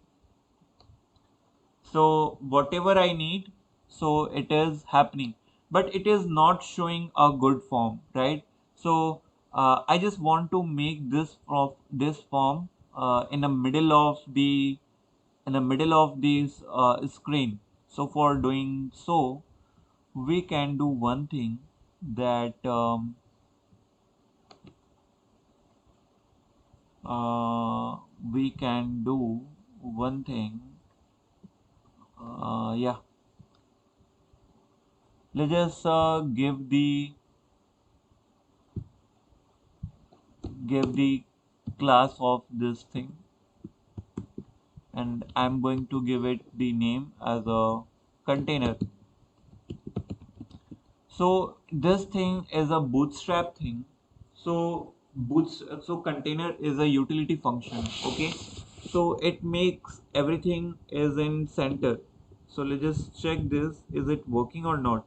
So whatever I need, so it is happening, but it is not showing a good form, right? So I just want to make this form in the middle of the this screen. So for doing so, we can do one thing, that we can do one thing, yeah, let's just give the class of this thing, and I'm going to give it the name as a container. So this thing is a bootstrap thing. So container is a utility function. Okay. So it makes everything is in center. So let's just check this. Is it working or not?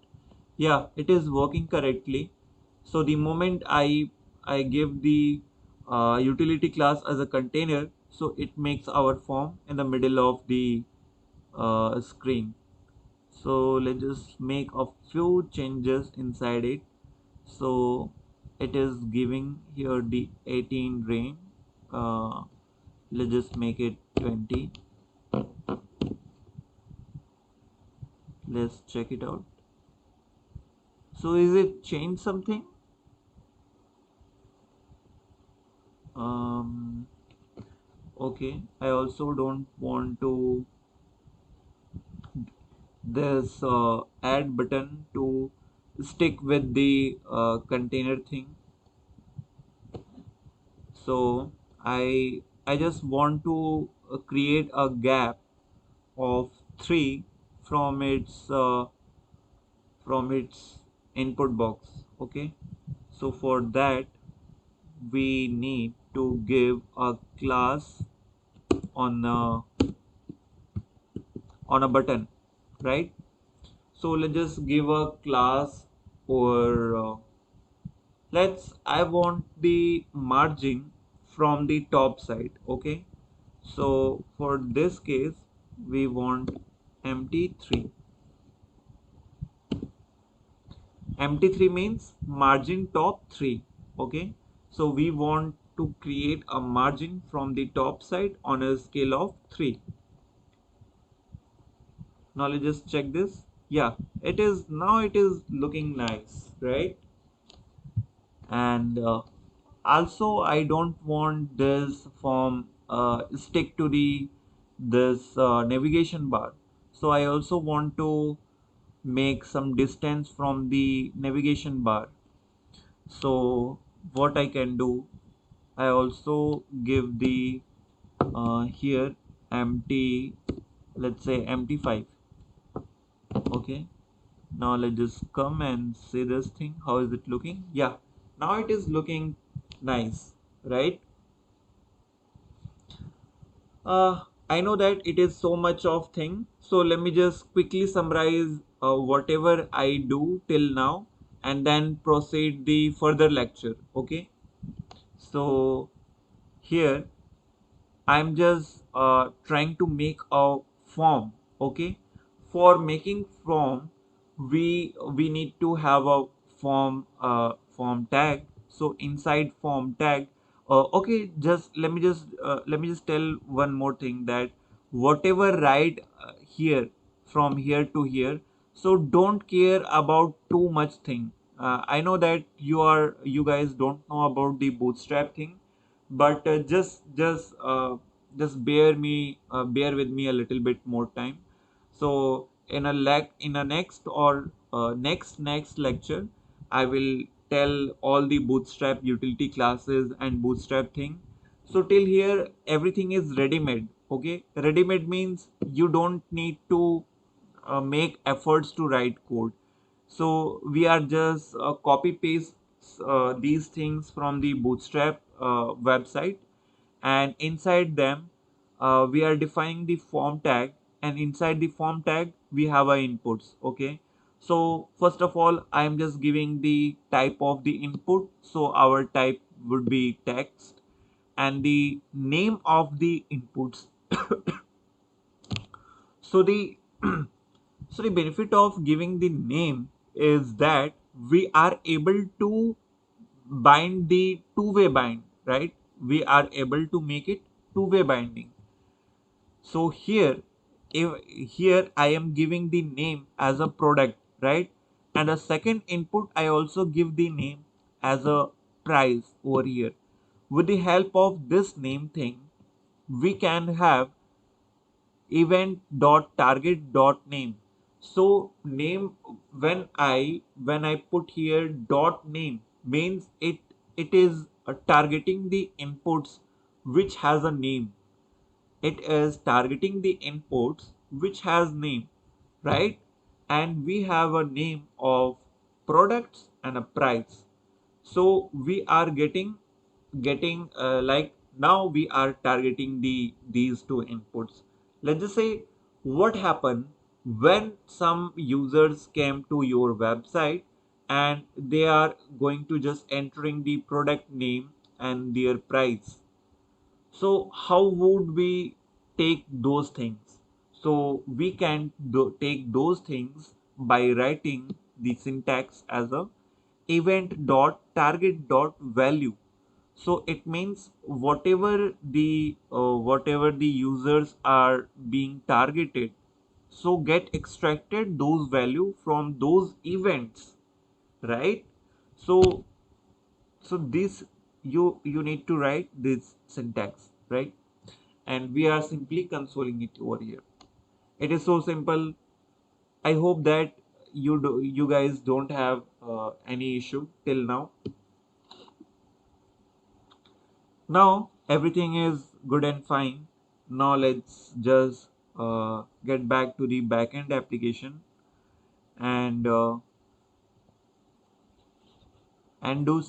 Yeah, it is working correctly. So the moment I give the utility class as a container, so it makes our form in the middle of the screen. So let's just make a few changes inside it. So it is giving here the 18 range. uh, let's just make it 20. Let's check it out. So is it changed something? um okay, I also don't want to this add button to stick with the container thing. So I just want to create a gap of 3 from its input box. Okay, so for that we need to give a class on a button, right? So let's just give a class, or I want the margin from the top side. Okay, so for this case we want mt3. mt3 means margin top 3. Okay, so we want to create a margin from the top side on a scale of 3. Now let's just check this. Yeah, it is looking nice, right? And also I don't want this form stick to the this navigation bar, so I also want to make some distance from the navigation bar. So what I can do, I also give the here empty, let's say empty 5. Okay, now let's just come and see this thing. How is it looking? Yeah, now it is looking nice, right? I know that it is so much of thing, so let me just quickly summarize whatever I do till now and then proceed the further lecture. Okay, so here I'm just trying to make a form. Okay, for making form, we need to have a form tag. So inside form tag, okay, just let me just tell one more thing, that whatever write here from here to here, so don't care about too much thing. I know that you guys don't know about the bootstrap thing, but just bear with me a little bit more time. So in a next or next lecture I will tell all the bootstrap utility classes and bootstrap thing. So till here everything is ready made. Okay, ready made means you don't need to make efforts to write code. So we are just copy paste these things from the bootstrap website, and inside them we are defining the form tag, and inside the form tag we have our inputs. Okay, so first of all I am just giving the type of the input, so our type would be text, and the name of the inputs. So the so the benefit of giving the name is that we are able to bind the two-way bind, right? We are able to make it two-way binding. So here I am giving the name as a product, right? And a second input I also give the name as a price over here. With the help of this name thing, we can have event.target.name. So name, when I put here dot name, means it is targeting the inputs which has a name. It is targeting the inputs which has name, right? And we have a name of products and a price. So we are getting like now we are targeting these two inputs. Let's just say what happened when some users came to your website and they are going to just entering the product name and their price. So how would we take those things? So we can take those things by writing the syntax as a event dot target dot value. So it means whatever the users are being targeted, so get extracted those value from those events, right? So this you need to write this syntax, right? And we are simply consoling it over here. It is so simple. I hope that you guys don't have any issue till now. Now everything is good and fine. Now let's just get back to the backend application and do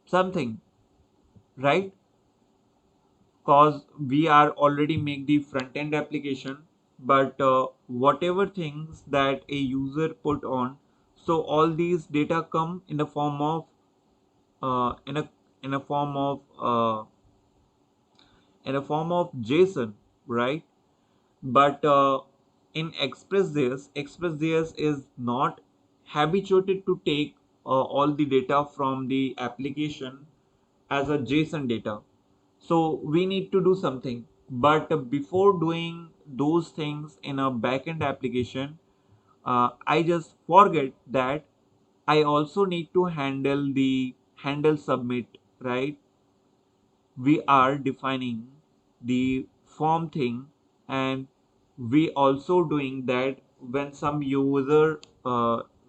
something, right? Cause we are already make the front end application, but whatever things that a user put on, so all these data come in the form of in a form of JSON, right? But in Express.js is not habituated to take all the data from the application as a JSON data. So we need to do something. But before doing those things in a backend application, I just forget that I also need to handle submit, right? We are defining the form thing, and we also doing that when some user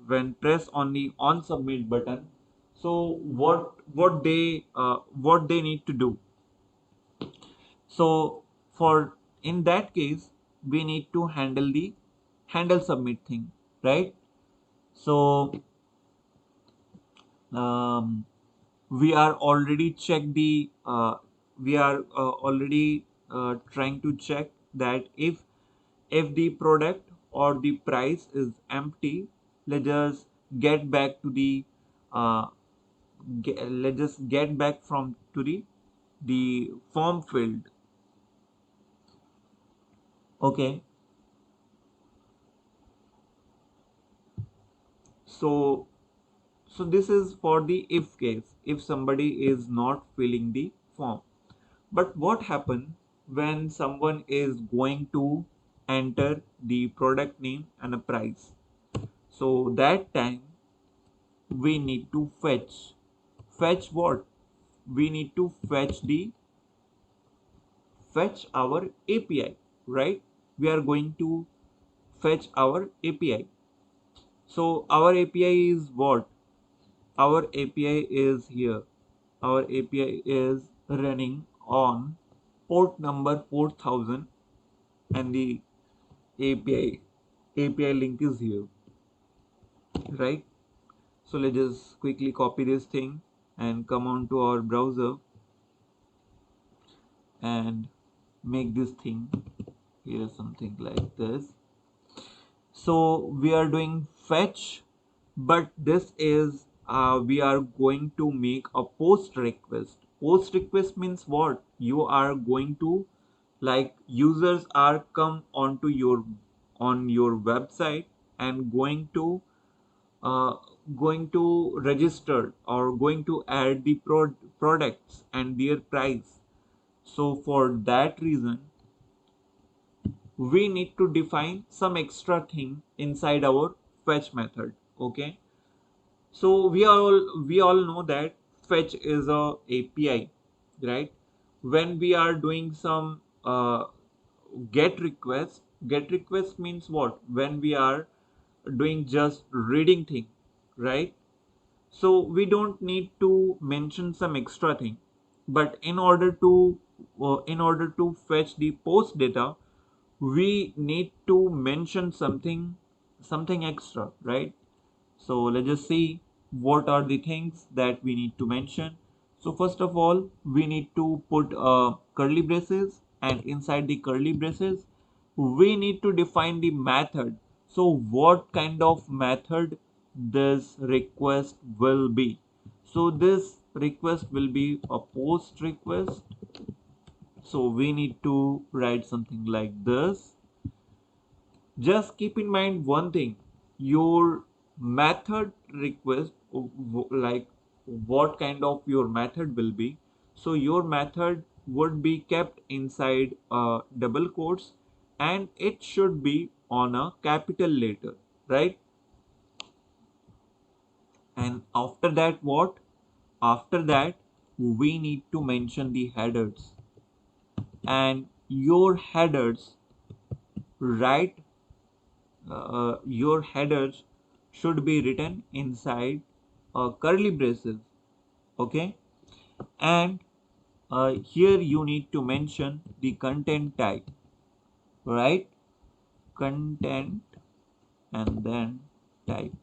when press on the on submit button. So what they need to do? So for in that case, we need to handle the handle submit thing, right? So um, we are already check the we are already trying to check that if the product or the price is empty. Let's just get back to the uh, let's just get back from to the form field. Okay, so this is for the if case, if somebody is not filling the form. But what happens when someone is going to enter the product name and a price? So that time we need to fetch what? We need to fetch our API, right? We are going to fetch our API. So our API is what? Our API is here. Our API is running on port number 4000, and the API link is here, right? So let's just quickly copy this thing and come on to our browser and make this thing here something like this. So we are doing fetch, but this is we are going to make a post request. Post request means what? You are going to, like, users are come onto your on your website and uh, going to register or going to add the products and their price. So for that reason, we need to define some extra thing inside our fetch method. Okay, so we all know that fetch is a API, right? When we are doing some get request means what? When we are doing just reading thing, right? So we don't need to mention some extra thing. But in order to fetch the post data, we need to mention something extra, right? So let's just see what are the things that we need to mention. So first of all, we need to put curly braces, and inside the curly braces, we need to define the method. So what kind of method this request will be? So this request will be a post request. So we need to write something like this. Just keep in mind one thing: your method request, like what kind of your method will be. So your method would be kept inside double quotes, and it should be on a capital letter, right? And after that, what? After that, we need to mention the headers, and right your headers should be written inside curly braces. Okay, and here you need to mention the content type, right? Content and then type.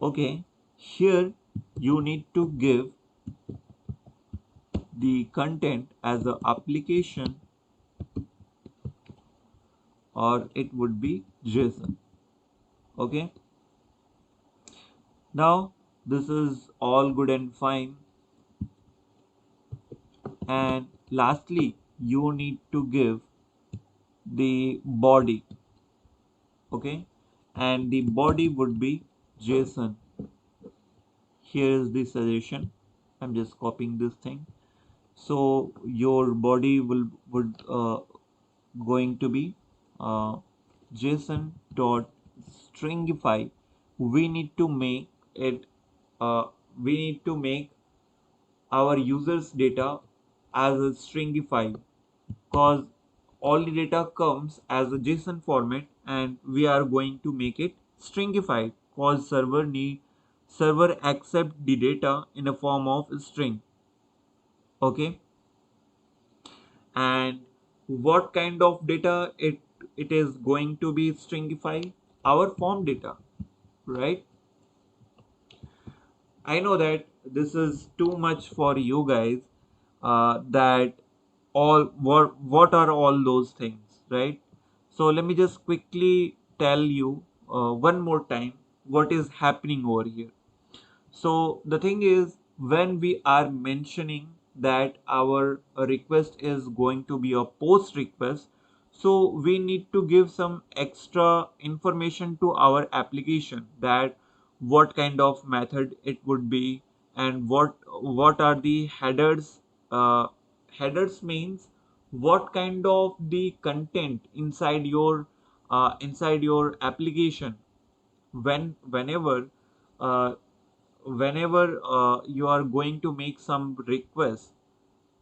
Okay, here you need to give the content as a application, or it would be JSON. Okay, Now this is all good and fine, and lastly you need to give the body. Okay, and the body would be JSON. Here is the suggestion. I'm just copying this thing. So your body would going to be uh, JSON dot stringify. We need to make it we need to make our users data as a stringify, because all the data comes as a JSON format and we are going to make it stringified, because server accept the data in a form of string. Okay, and what kind of data it is going to be stringified? Our form data, right? I know that this is too much for you guys, that what are all those things, right? So let me just quickly tell you one more time what is happening over here. So the thing is, when we are mentioning that our request is going to be a post request, so we need to give some extra information to our application, that what kind of method it would be, and what are the headers. Headers means what kind of the content inside your application. Uh, whenever you are going to make some request,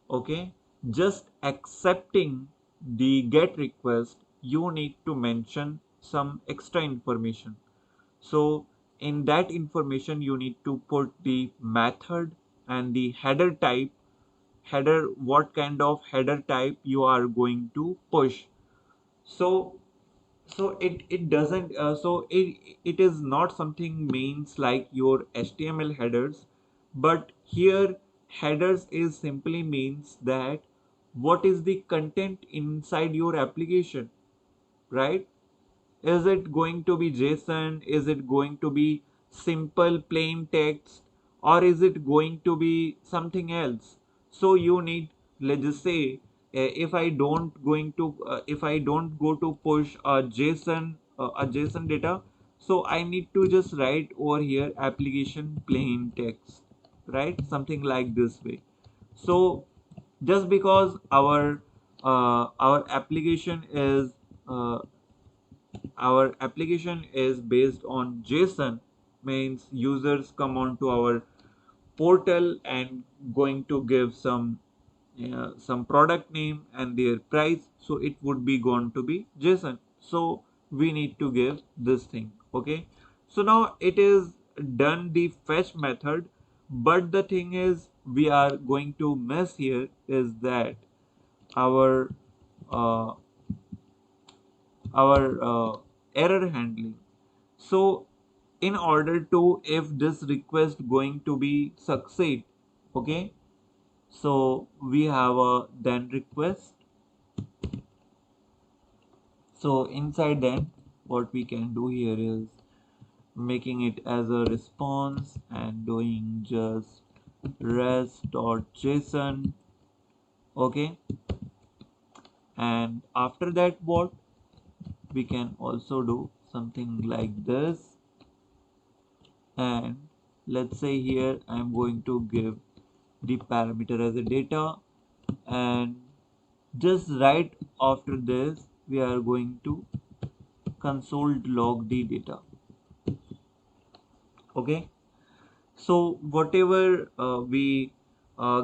okay, just accepting the get request, you need to mention some extra information. So in that information you need to put the method and the header type. Header, what kind of header type you are going to push. So it doesn't it is not something means like your HTML headers, but here headers is simply means that what is the content inside your application, right? Is it going to be JSON? Is it going to be simple plain text? Or is it going to be something else? So you need, let's just say, if I don't go to push a JSON data, so I need to just write over here application plain text, right? Something like this way. So just because our application is based on JSON, means users come onto our portal and going to give some product name and their price, so it would be going to be JSON. So we need to give this thing. Okay, so now it is done the fetch method, but the thing is we are going to miss here is that our uh, error handling. So in order to, if this request going to be succeed, okay, so we have a then request. So inside then what we can do here is making it as a response and doing just res.json. Okay, and after that what we can also do something like this. And let's say here I'm going to give the parameter as a data, and just right after this we are going to console log the data. Okay, so whatever we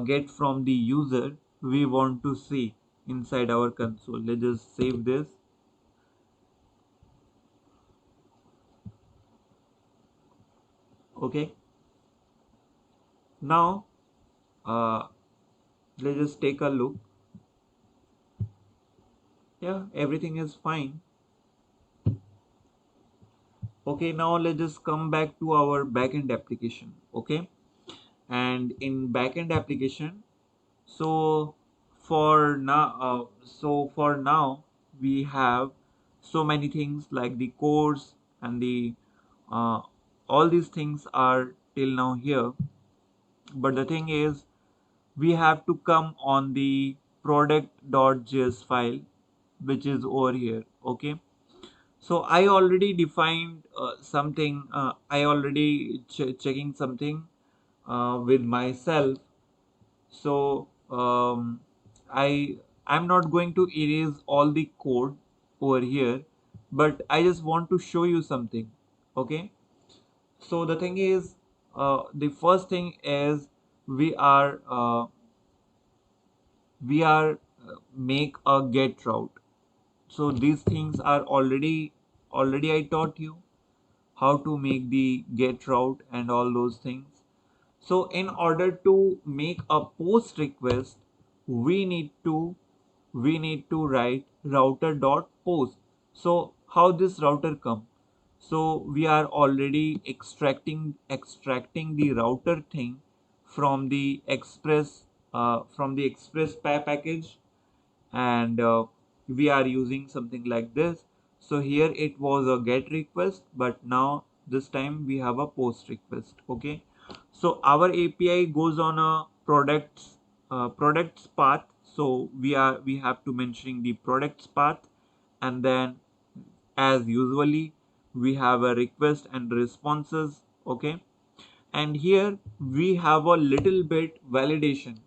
get from the user, we want to see inside our console. Let's just save this. Okay, now uh, let's just take a look. Yeah, everything is fine. Okay, now let's just come back to our backend application. Okay, and in backend application, so for now we have so many things like the course and the uh, all these things are till now here, but the thing is we have to come on the product.js file which is over here. Okay, so I already defined something, I already checking something with myself. So I I'm not going to erase all the code over here, but I just want to show you something. Okay, so the thing is, the first thing is we are uh, we are make a get route. So these things are already I taught you how to make the get route and all those things. So in order to make a post request, we need to write router dot post. So how this router come? So we are already extracting the router thing from the express package, and we are using something like this. So here it was a get request, but now this time we have a post request. Okay, so our API goes on a products path. So we have to mentioning the products path, and then as usually we have a request and responses. Okay, and here we have a little bit validation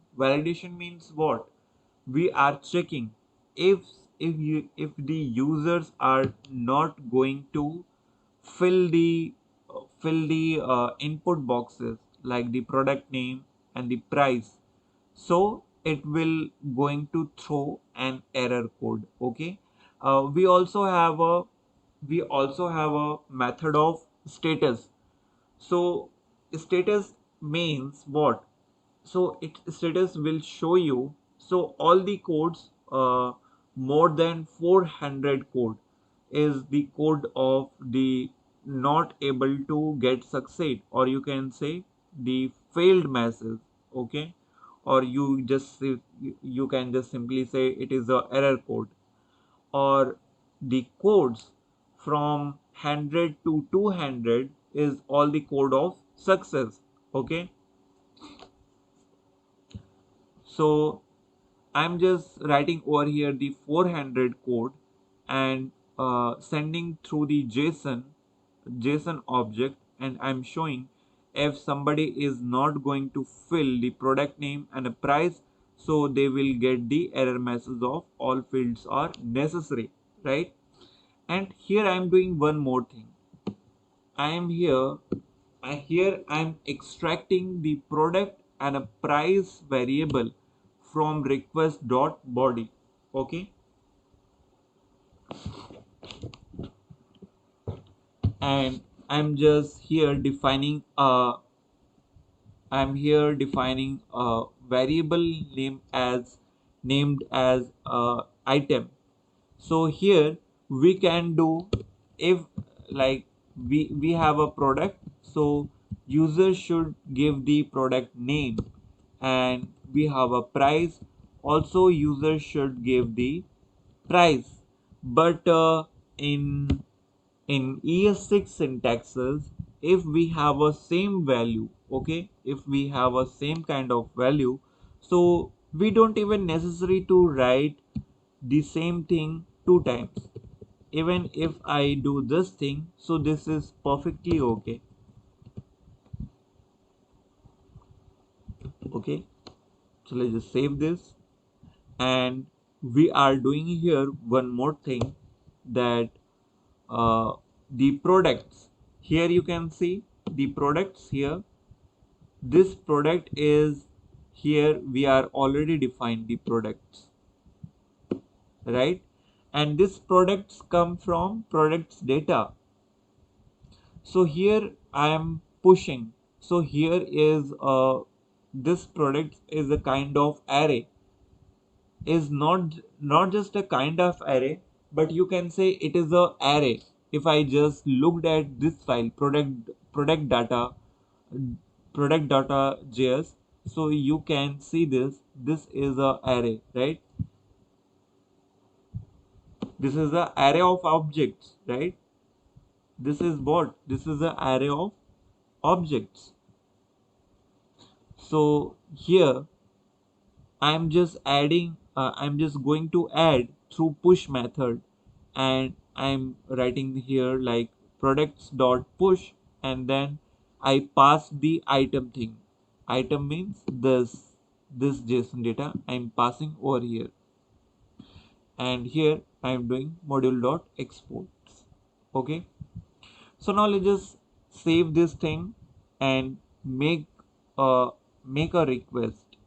means what? We are checking if if the users are not going to fill the input boxes like the product name and the price, so it will going to throw an error code. Okay, we also have a method of status. So status means what? So it status will show you, so all the codes, more than 400 code is the code of the not able to get succeed, or you can say the failed message. Okay, or you can just simply say it is a error code, or the codes from 100 to 200 is all the code of success. Okay, so I'm just writing over here the 400 code, and sending through the JSON object, and I'm showing if somebody is not going to fill the product name and a price, so they will get the error message of all fields are necessary, right? And here I'm doing one more thing. I am here here I'm extracting the product and a price variable from request dot body. Okay, and I'm just here defining a variable named as item. So here we can do, if like we have a product, so user should give the product name, and we have a price, also user should give the price. But in ES6 syntaxes, if we have a same value, okay, if we have a same kind of value, so we don't even necessary to write the same thing two times. Even if I do this thing, so this is perfectly okay. Okay, so let's just save this, and we are doing here one more thing, that uh, the products, here you can see the products here. This product is here, we are already defined the products, right? And this products come from products data. So here I am pushing. So here is this product is a kind of array, is not just a kind of array, but you can say it is a array. If I just looked at this file product data js, so you can see this is a array, right? This is a array of objects, right? This is what? This is an array of objects. So here I'm just going to add through push method, and I'm writing here like products dot push, and then I pass the item thing. Item means this JSON data I'm passing over here, and here I'm doing module dot exports. Okay, so now let's just save this thing and uh make a request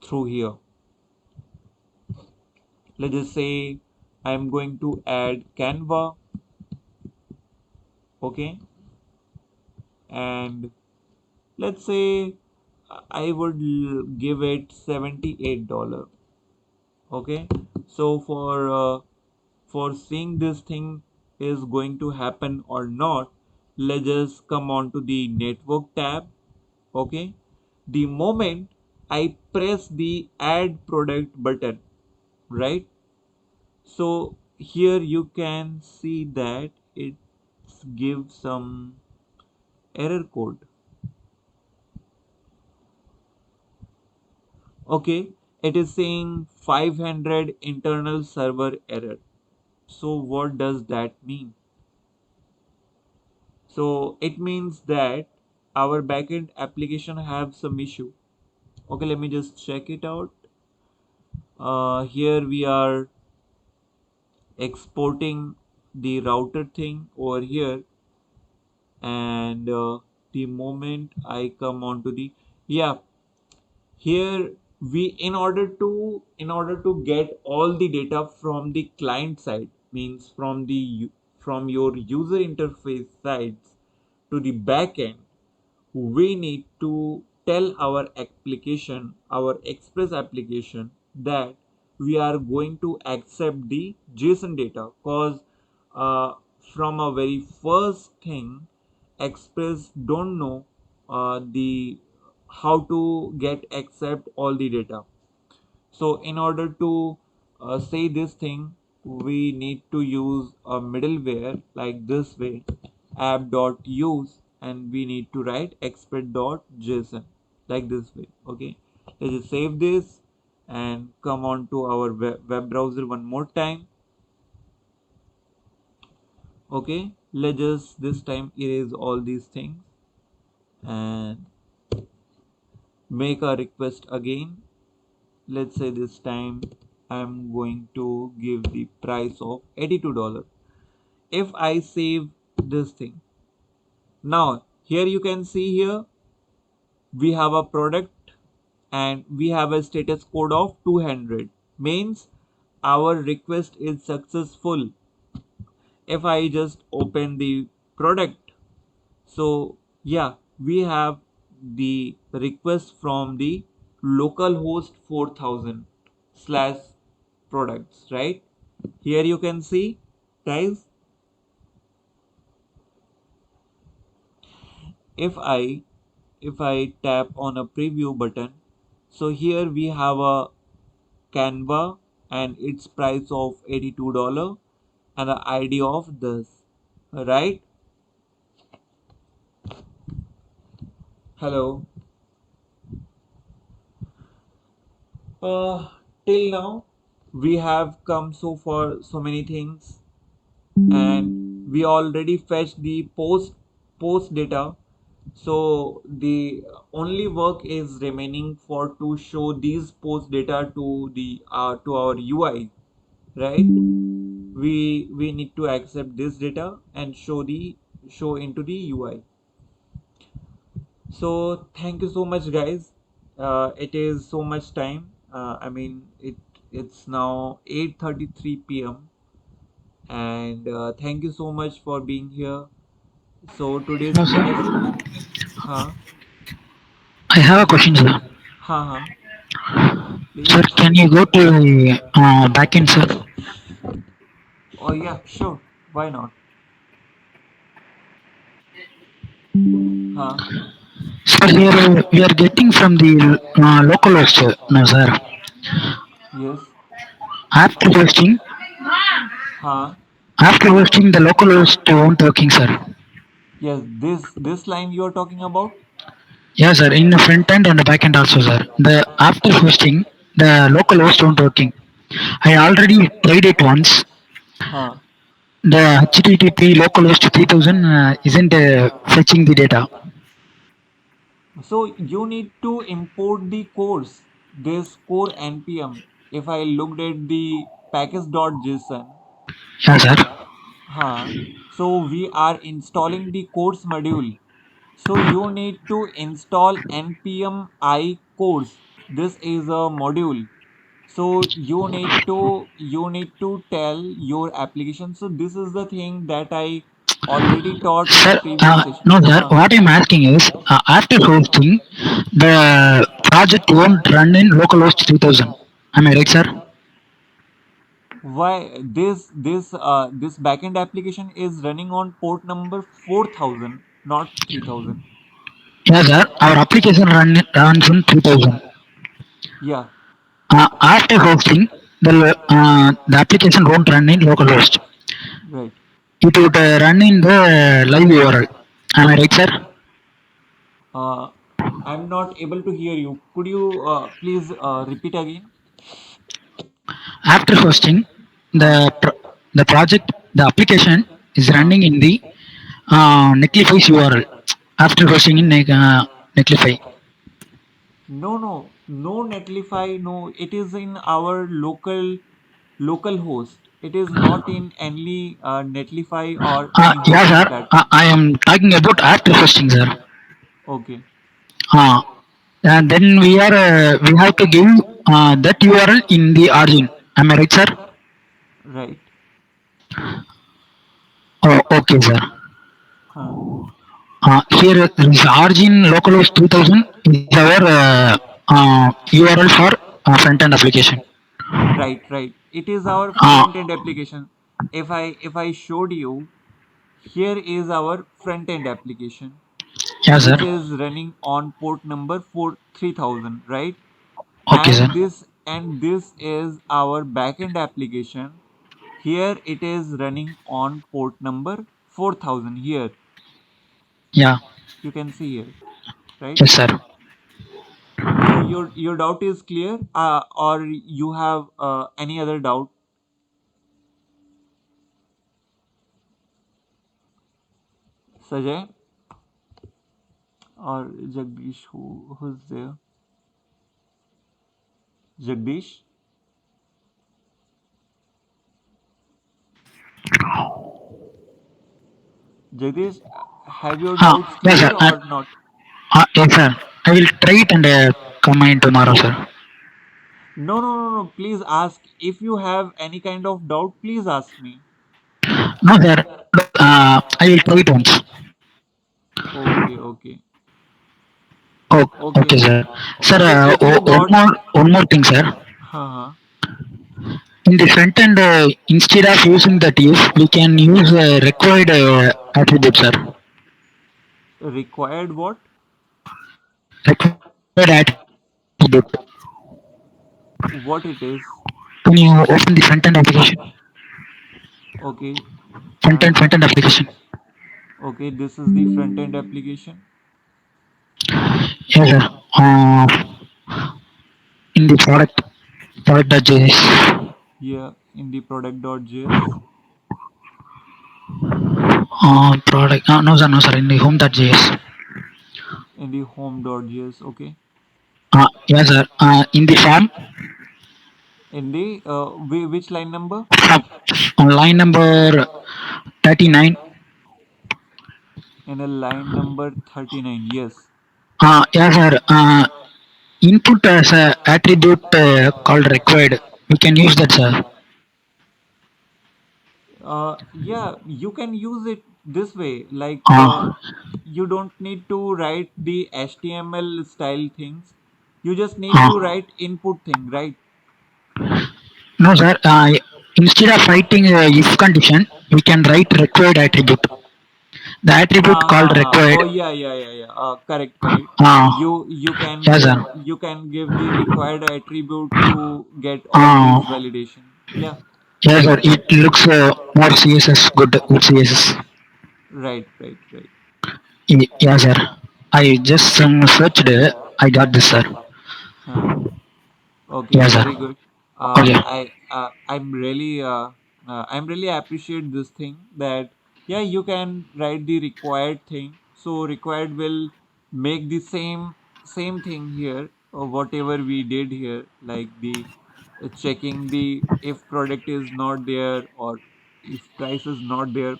through here. Let's just say I'm going to add Canva. Okay, and let's say I would give it $78. Okay, so for seeing this thing is going to happen or not, let's just come on to the network tab. Okay, the moment I press the add product button, right? So here you can see that it gives some error code. Okay, it is saying 500 internal server error. So what does that mean? So it means that our backend application have some issue. Okay, let me just check it out. Here we are exporting the router thing over here, and the moment I come on to the, yeah, here we, in order to get all the data from the client side, means from your user interface sides to the backend, we need to tell our application, our express application, that we are going to accept the JSON data, because uh, from a very first thing, express don't know the how to get accept all the data. So in order to say this thing, we need to use a middleware like this way, app.use, and we need to write expert.json like this way. Okay, let's just save this and come on to our web browser one more time. Okay, let's just this time erase all these things and make a request again. Let's say this time I'm going to give the price of $82. If I save this thing, now here you can see here we have a product and we have a status code of 200, means our request is successful. If I just open the product, so yeah, we have the request from the localhost 4000 slash products, right? Here you can see, guys, if I tap on a preview button, so here we have a Canva and its price of $82 and the ID of this, right? Hello. uh till now we have come so far so many things, and we already fetched the post data. So the only work is remaining for to show these post data to our UI, right? We need to accept this data and show into the UI. So thank you so much, guys. It is so much time. I mean, it's now 8:33 p.m. and thank you so much for being here. So today's No, sir. class, huh, I have a question, sir. huh, Sir, please. can you go to backend, sir? Oh yeah, sure. Why not? Huh? Sir, here we are getting from the local host, sir. No, sir. Yes. After hosting, Huh? after hosting, the local host won't working, sir. Yes, this line you are talking about. Yeah, sir. In the front end and the back end also, sir. The after hosting, the local host don't working. I already tried it once. Huh. The HTTP localhost 3000 isn't fetching the data. So you need to import the course, this core npm. If I looked at the package.json, Yeah, sir. huh? So we are installing the course module. So you need to install npm I course. This is a module. So you need to tell your application. So this is the thing that I already taught in a Sir, previous session. no, sir. Huh. What I'm asking is, after hosting, the project won't run in localhost 3000. Am I right, sir? Why this backend application is running on port number 4000, not 3000. Yeah, sir. Our application runs in 3000. Yeah, After hosting, the application won't run in localhost. right. It would run in the live URL. Am I right, sir? Uh, I'm not able to hear you. Could you please repeat again? After hosting, Huh, the project, the application is huh. running in the Netlify's URL. After hosting in Netlify. No, no Netlify. No, it is in our local host. It is not in any Netlify or any Yeah, hosting sir. platform. I am talking about after hosting, sir. Okay, Uh, and then we have to give that URL in the origin. Am I right, sir? right. Oh, okay, sir. Huh. Here is origin localhost 2000 is our URL for front end application. Right, right. It is our Uh, front end application. If I showed you, here is our front end application, yeah, sir. which is running on port number 3000, right? Okay, sir. And this is our backend application. Here it is running on port number 4000 here. Yeah. You can see here, right? Yes, sir. So your doubt is clear, or you have any other doubt, Sajay or Jagdish? Who's there? Jagdish, Jagdish, have your doubts Yes, sir. clear or not? Yes, sir. I will try it and come in tomorrow, sir. No, no, no, no. Please ask. If you have any kind of doubt, please ask me. No, sir. I will try it once. Okay, okay, Oh, okay, okay, sir. Sir, okay. If you got, one more thing, sir. uh, In the front end, instead of using that if, we can use required attribute, sir. required what? Required attribute. What it is? Can you open the front end application? Okay, Front end application. okay. This is the front end application. Yes, sir. In the product.js. Here in the product.js, Product. No, sir, no, sir. In the home.js. in the home.js. Okay, Yes, sir. In the form, in the which line number? on line number 39. In a line number 39. Yes. Yes, sir. Input as a attribute called required. We can use that, sir. Yeah, you can use it this way. Like Uh, you don't need to write the HTML style things. You just need to uh, write input thing, right? no, sir. Instead of writing if condition, we can write required attribute. The attribute called required. Oh yeah, yeah, yeah, yeah. Correct, correct. Uh, You can yes, sir. give the required attribute to get all Uh, these validation. Yeah, yes, sir. It looks more CSS good with CSS. right, right, right. Yeah, sir. I just searched. I got this, sir. Huh. Okay, Yeah, sir. very good. Okay. I'm really appreciate this thing that yeah, you can write the required thing. So required will make the same thing here, or whatever we did here, like the checking the if product is not there or if price is not there.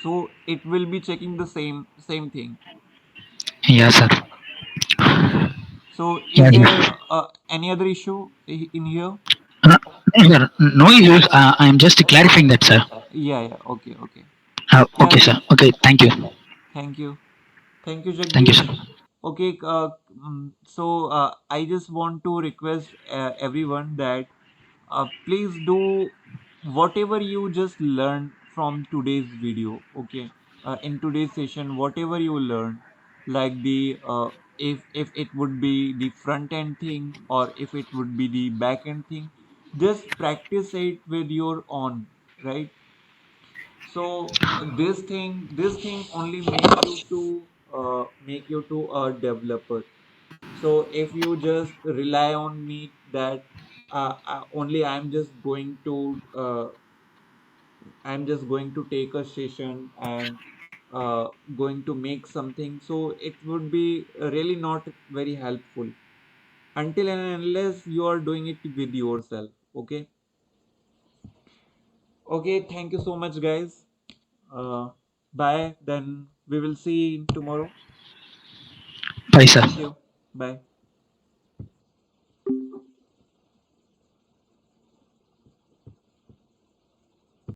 So it will be checking the same thing. Yeah, sir. Okay. So Yeah, is there sir. any other issue in here? No, no, sir. No issues. I am just clarifying that, sir. Yeah, yeah. Okay, okay. Yeah, Okay, sir. Okay. Thank you. thank you. Thank you, Thank you, Jagdish. sir. Okay, so I just want to request everyone that please do whatever you just learned from today's video. Okay, in today's session, whatever you learned, like the if it would be the front end thing or if it would be the back end thing, just practice it with your own, right? So this thing only make you to a developer. So if you just rely on me that only I'm just going to take a session and going to make something, so it would be really not very helpful until and unless you are doing it with yourself. Okay. Okay, thank you so much, guys. uh, Bye, then we will see tomorrow. Bye, sir. Thank you. Bye.